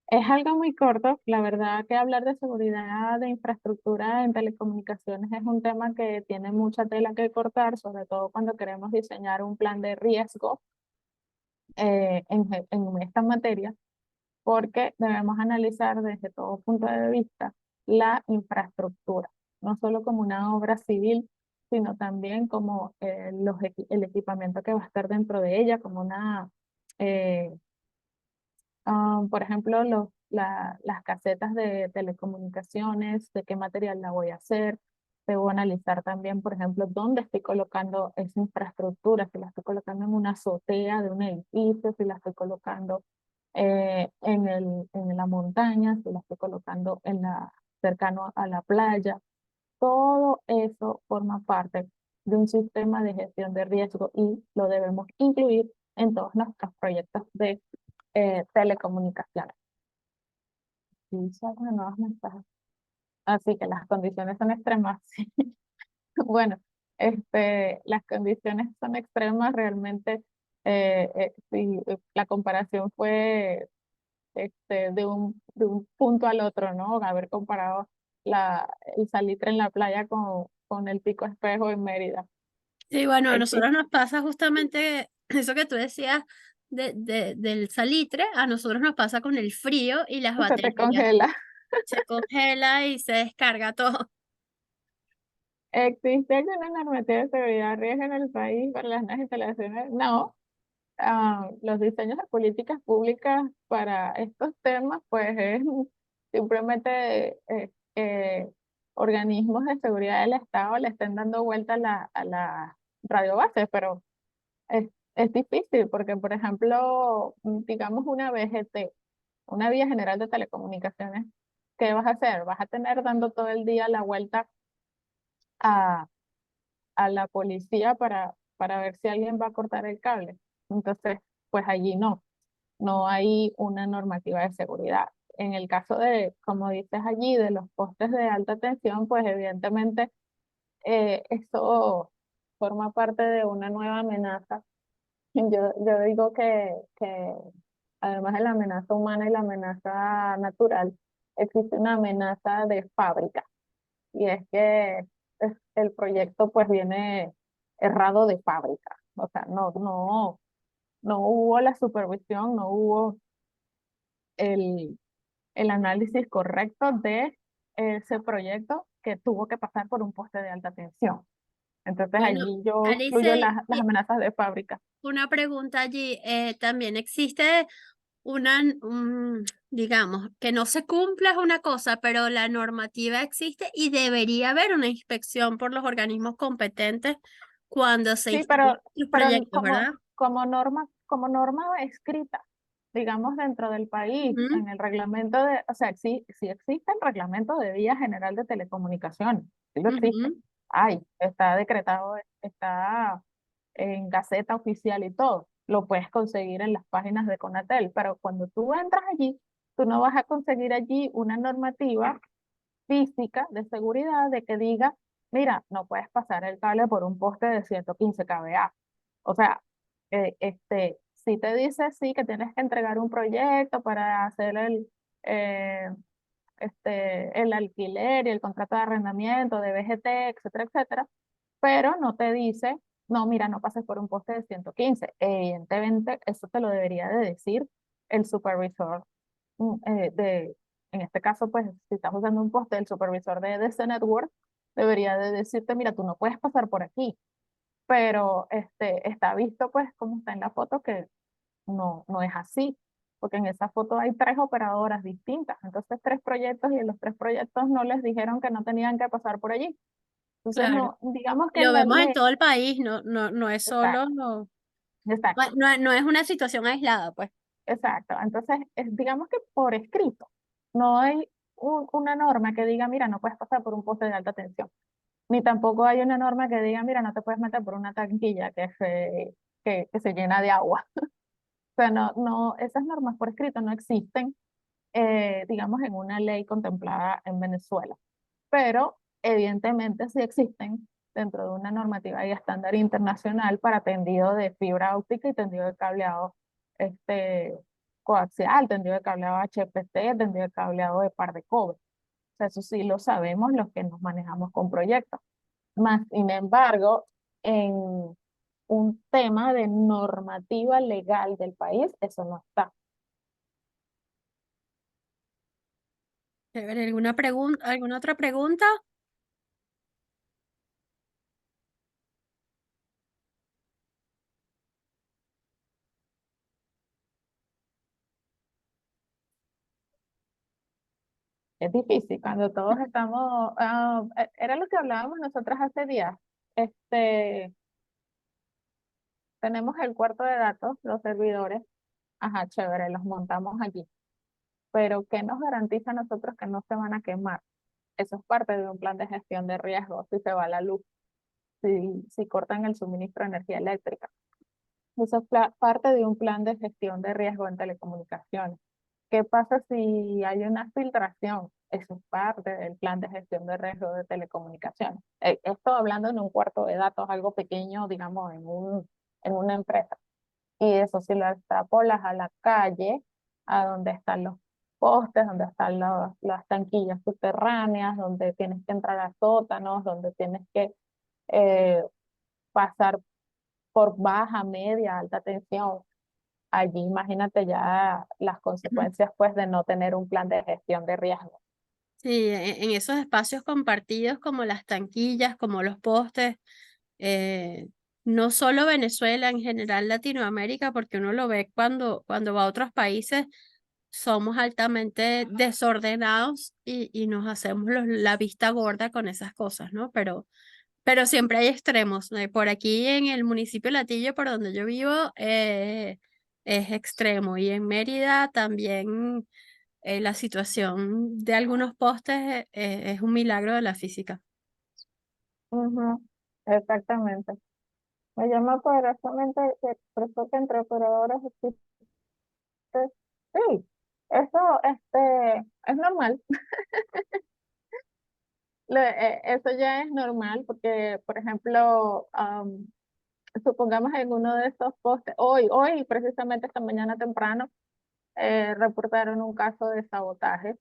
Es algo muy corto. La verdad que hablar de seguridad de infraestructura en telecomunicaciones es un tema que tiene mucha tela que cortar, sobre todo cuando queremos diseñar un plan de riesgo en esta materia, porque debemos analizar desde todo punto de vista la infraestructura, no solo como una obra civil, sino también como el equipamiento que va a estar dentro de ella, como eh, por ejemplo, las casetas de telecomunicaciones, de qué material la voy a hacer. Debo analizar también, por ejemplo, dónde estoy colocando esa infraestructura, si la estoy colocando en una azotea de un edificio, si la estoy colocando en la montaña, si la estoy colocando cercano a la playa. Todo eso forma parte de un sistema de gestión de riesgo y lo debemos incluir en todos nuestros proyectos de telecomunicaciones. Y son los nuevos mensajes. Así que las condiciones son extremas. Sí. Bueno, las condiciones son extremas realmente. Sí, la comparación fue de un punto al otro, ¿no? Haber comparado el salitre en la playa con el Pico Espejo en Mérida. Sí, bueno, a nosotros Existe, nos pasa justamente eso que tú decías del salitre, a nosotros nos pasa con el frío y las se te baterías. congela. Se congela y se descarga todo. ¿Existe alguna normativa de seguridad de riesgo en el país para las nuevas instalaciones? No. Los diseños de políticas públicas para estos temas, pues es simplemente organismos de seguridad del Estado le estén dando vuelta a la radiobases, pero es difícil porque, por ejemplo, digamos una VGT, una Vía General de Telecomunicaciones, ¿qué vas a hacer? Vas a tener dando todo el día la vuelta a, a la policía para ver si alguien va a cortar el cable. Entonces, pues allí no hay una normativa de seguridad. En el caso de, como dices allí, de los postes de alta tensión, pues evidentemente eso forma parte de una nueva amenaza. Yo digo que además de la amenaza humana y la amenaza natural, existe una amenaza de fábrica. Y es que el proyecto pues viene errado de fábrica. O sea, no hubo la supervisión, no hubo el, el análisis correcto de ese proyecto que tuvo que pasar por un poste de alta tensión. Entonces Bueno, allí yo excluyo Alice, las amenazas de fábrica. una pregunta allí. También existe digamos, que no se cumpla es una cosa, pero la normativa existe y debería haber una inspección por los organismos competentes cuando se Sí, instalen los pero proyectos, ¿verdad? como norma escrita, digamos, dentro del país, Ujú, en el reglamento o sea, sí existe el reglamento de Vía General de Telecomunicaciones, sí lo existe. ujú. Está decretado, está en Gaceta Oficial y todo. Lo puedes conseguir en las páginas de Conatel, pero cuando tú entras allí, tú no vas a conseguir allí una normativa física de seguridad de que diga, mira, no puedes pasar el cable por un poste de 115 kVA. O sea, si te dice sí que tienes que entregar un proyecto para hacer eh, el alquiler y el contrato de arrendamiento de VGT, etcétera, etcétera, pero no te dice, no, mira, no pases por un poste de 115. Evidentemente, eso te lo debería de decir el supervisor en este caso, pues, si estás usando un poste, el supervisor de DC Network debería de decirte, mira, tú no puedes pasar por aquí, pero está visto, pues, como está en la foto, que no es así, porque en esa foto hay tres operadoras distintas, entonces tres proyectos y en los tres proyectos no les dijeron que no tenían que pasar por allí. Entonces, Claro. no, digamos Y que lo la vemos en ley, todo el país, no es solo, exacto, exacto, no es una situación aislada, pues. exacto. Entonces, digamos que por escrito, no hay una norma que diga, mira, no puedes pasar por un poste de alta tensión, ni tampoco hay una norma que diga, mira, no te puedes meter por una tanquilla que se llena de agua. O sea, esas normas por escrito no existen, digamos, en una ley contemplada en Venezuela, pero evidentemente sí existen dentro de una normativa y estándar internacional para tendido de fibra óptica y tendido de cableado este, coaxial, tendido de cableado HPT, tendido de cableado de par de cobre. O sea, eso sí lo sabemos los que nos manejamos con proyectos. Más sin embargo, en un tema de normativa legal del país, eso no está. Chévere, ¿alguna otra pregunta? Es difícil cuando todos estamos, era lo que hablábamos nosotras hace días. Este, tenemos el cuarto de datos, los servidores, ajá, chévere, los montamos allí, pero ¿qué nos garantiza a nosotros que no se van a quemar? Eso es parte de un plan de gestión de riesgo, si se va la luz, si cortan el suministro de energía eléctrica. Eso es parte de un plan de gestión de riesgo en telecomunicaciones. ¿Qué pasa si hay una filtración? Eso es parte del plan de gestión de riesgo de telecomunicaciones. Esto hablando en un cuarto de datos, algo pequeño, digamos, en una empresa. Y eso si lo extrapolas a la calle, a donde están los postes, donde están las tanquillas subterráneas, donde tienes que entrar a sótanos, donde tienes que eh, pasar por baja, media, alta tensión. Allí imagínate ya las consecuencias pues de no tener un plan de gestión de riesgo. Sí, en esos espacios compartidos como las tanquillas, como los postes, no solo Venezuela, en general Latinoamérica, porque uno lo ve cuando va a otros países, somos altamente desordenados y nos hacemos la vista gorda con esas cosas, ¿no? Pero siempre hay extremos. Por aquí en el municipio de Latillo, por donde yo vivo, es extremo. Y en Mérida también la situación de algunos postes es un milagro de la física. Ujú, exactamente. Me llama poderosamente que expresó que entre operadores existe. Sí, eso es normal. Eso ya es normal porque, por ejemplo, supongamos en uno de estos postes, hoy precisamente esta mañana temprano, reportaron un caso de sabotaje.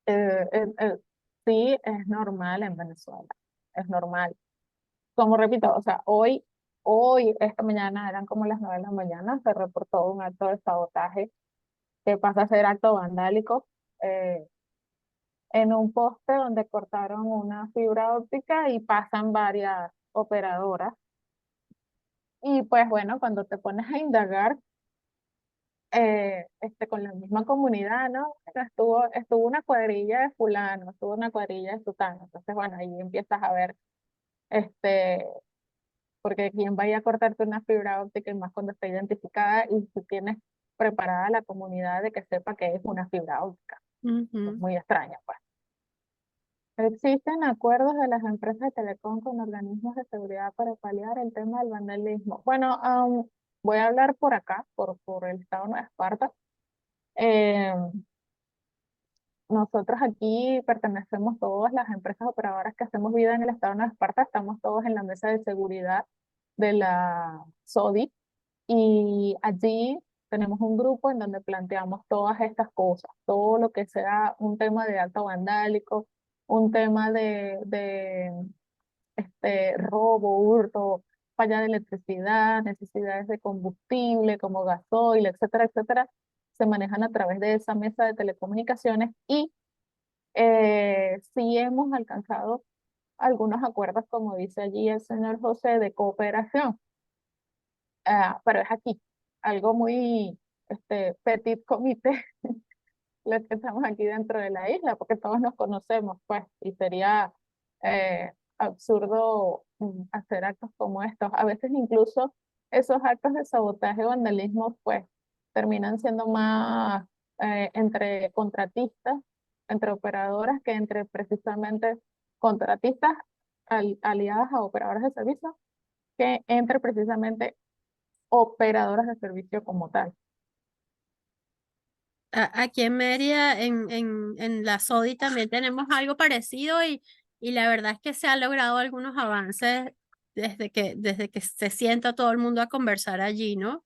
Eh, eh, eh, sí, es normal en Venezuela, es normal. Como repito, o sea, esta mañana, eran como las 9 de la mañana, se reportó un acto de sabotaje que pasa a ser acto vandálico eh, en un poste donde cortaron una fibra óptica y pasan varias operadoras. Y pues bueno, cuando te pones a indagar con la misma comunidad, ¿no? Estuvo una cuadrilla de fulano, estuvo una cuadrilla de sutano. Entonces, bueno, ahí empiezas a ver, este, porque quién vaya a cortarte una fibra óptica y más cuando está identificada y si tienes preparada la comunidad de que sepa que es una fibra óptica. Es Ujú. muy extraño, pues. Existen acuerdos de las empresas de telecom con organismos de seguridad para paliar el tema del vandalismo. Bueno, voy a hablar por acá, por el estado de Nueva Esparta. Eh, Nosotros aquí pertenecemos todas las empresas operadoras que hacemos vida en el estado de Nueva Esparta, estamos todos en la mesa de seguridad de la SODI y allí tenemos un grupo en donde planteamos todas estas cosas, todo lo que sea un tema de acto vandálico, un tema de robo, hurto, falla de electricidad, necesidades de combustible como gasoil, etcétera, etcétera, se manejan a través de esa mesa de telecomunicaciones y sí hemos alcanzado algunos acuerdos, como dice allí el señor José, de cooperación. Pero es aquí, algo muy petit comité, los que estamos aquí dentro de la isla, porque todos nos conocemos, pues, y sería absurdo hacer actos como estos. A veces incluso esos actos de sabotaje o vandalismo, pues, terminan siendo más entre contratistas, entre operadoras, que entre precisamente contratistas aliadas a operadoras de servicio, que entre precisamente operadoras de servicio como tal. Aquí en Mérida, en la SODI también tenemos algo parecido y la verdad es que se han logrado algunos avances desde que se sienta todo el mundo a conversar allí, ¿no?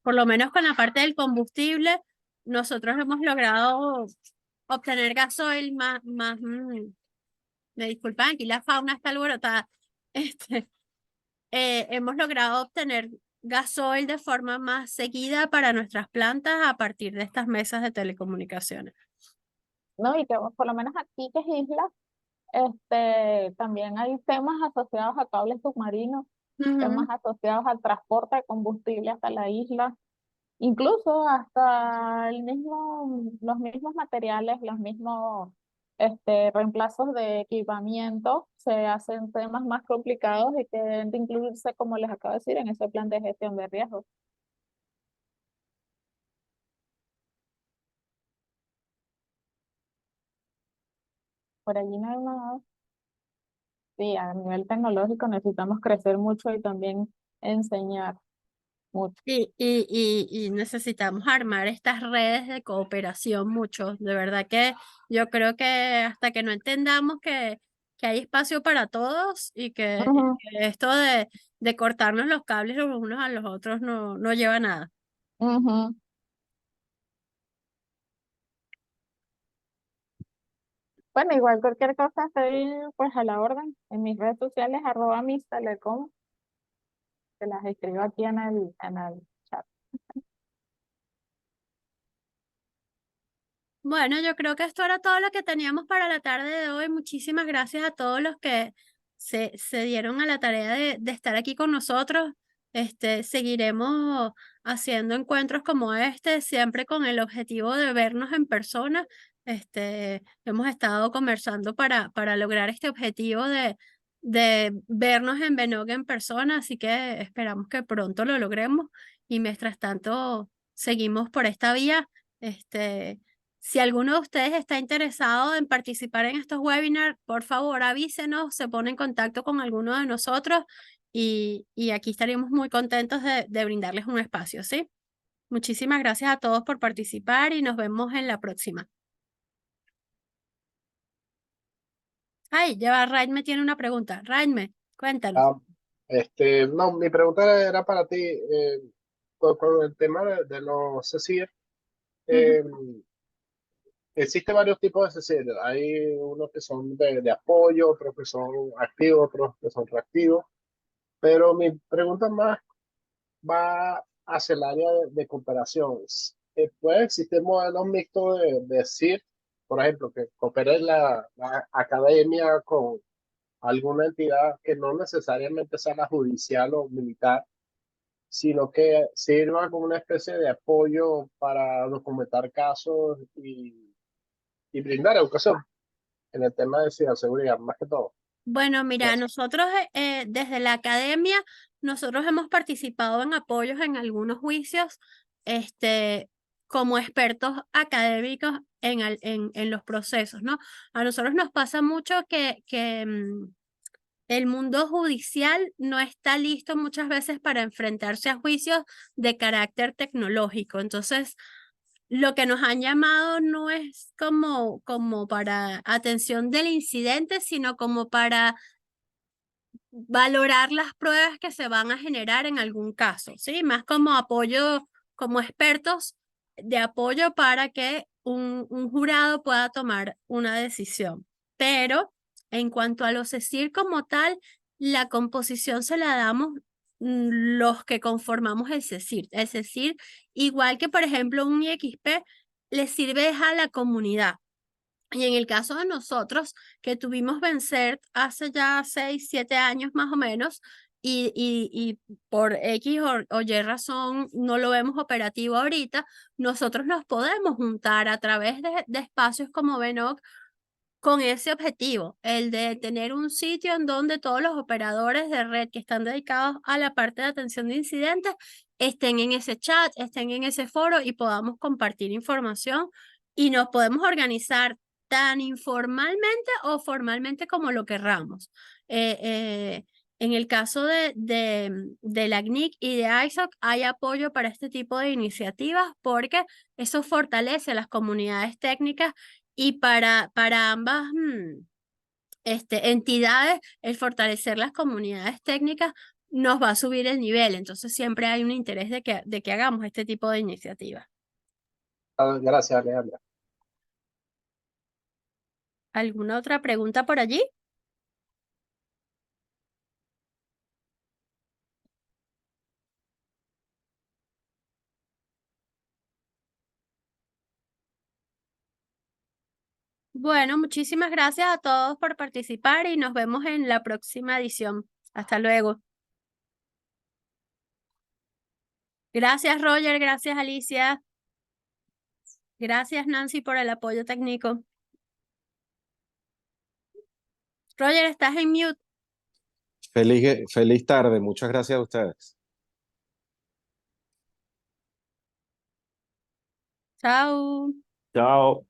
Por lo menos con la parte del combustible, nosotros hemos logrado obtener gasoil me disculpan, aquí la fauna está alborotada. Este, hemos logrado obtener gasoil de forma más seguida para nuestras plantas a partir de estas mesas de telecomunicaciones. ¿No? Y que por lo menos aquí, que es isla, también hay temas asociados a cables submarinos, temas Ujú. asociados al transporte de combustible hasta la isla. Incluso hasta los mismos materiales, los mismos reemplazos de equipamiento se hacen temas más complicados y que deben de incluirse, como les acabo de decir, en ese plan de gestión de riesgos. Por allí no hay nada. Sí, a nivel tecnológico necesitamos crecer mucho y también enseñar mucho. Y necesitamos armar estas redes de cooperación mucho. De verdad que yo creo que hasta que no entendamos que hay espacio para todos y Ujú, que esto de cortarnos los cables los unos a los otros no lleva a nada. ujú. Bueno, igual cualquier cosa estoy pues a la orden en mis redes sociales, @mistelecom, te las escribo aquí en el chat. Bueno, yo creo que esto era todo lo que teníamos para la tarde de hoy. Muchísimas gracias a todos los que se dieron a la tarea de estar aquí con nosotros. Seguiremos haciendo encuentros como este, siempre con el objetivo de vernos en persona. Hemos estado conversando para lograr este objetivo de vernos en Benog en persona, así que esperamos que pronto lo logremos y mientras tanto seguimos por esta vía. Si alguno de ustedes está interesado en participar en estos webinars, por favor avísenos, se pone en contacto con alguno de nosotros y aquí estaríamos muy contentos de brindarles un espacio, ¿sí? Muchísimas gracias a todos por participar y nos vemos en la próxima. Ay, ya Raidme tiene una pregunta. Raidme, cuéntanos. Ah, no, mi pregunta era para ti, con el tema de los CECIR. Ujú. eh, Existe varios tipos de CECIR. Hay unos que son de apoyo, otros que son activos, otros que son reactivos. Pero mi pregunta más va hacia el área de cooperación. ¿Puede existir modelos mixtos de CIR? Por ejemplo, que coopere la academia con alguna entidad que no necesariamente sea la judicial o militar, sino que sirva como una especie de apoyo para documentar casos y brindar educación en el tema de ciberseguridad, más que todo. Bueno, mira, Gracias. nosotros desde la academia, nosotros hemos participado en apoyos en algunos juicios, como expertos académicos en los procesos, ¿no? A nosotros nos pasa mucho que el mundo judicial no está listo muchas veces para enfrentarse a juicios de carácter tecnológico. Entonces, lo que nos han llamado no es como para atención del incidente, sino como para valorar las pruebas que se van a generar en algún caso, ¿sí? Más como apoyo, como expertos de apoyo para que un jurado pueda tomar una decisión. Pero en cuanto a los CECIR como tal, la composición se la damos los que conformamos el CECIR. El CECIR, igual que por ejemplo un IXP, le sirve a la comunidad. Y en el caso de nosotros, que tuvimos vencer hace ya 6, 7 años más o menos, y por X o Y razón no lo vemos operativo ahorita, nosotros nos podemos juntar a través de espacios como Benoc con ese objetivo, el de tener un sitio en donde todos los operadores de red que están dedicados a la parte de atención de incidentes estén en ese chat, estén en ese foro y podamos compartir información y nos podemos organizar tan informalmente o formalmente como lo querramos. Eh, eh, en el caso de la CNIC y de ISOC hay apoyo para este tipo de iniciativas porque eso fortalece a las comunidades técnicas y para ambas entidades, el fortalecer las comunidades técnicas nos va a subir el nivel. Entonces siempre hay un interés de que hagamos este tipo de iniciativas. Gracias, Alejandra. ¿Alguna otra pregunta por allí? Bueno, muchísimas gracias a todos por participar y nos vemos en la próxima edición. Hasta luego. Gracias, Roger. Gracias, Alicia. Gracias, Nancy, por el apoyo técnico. Roger, estás en mute. Feliz tarde, muchas gracias a ustedes. Chao. Chao.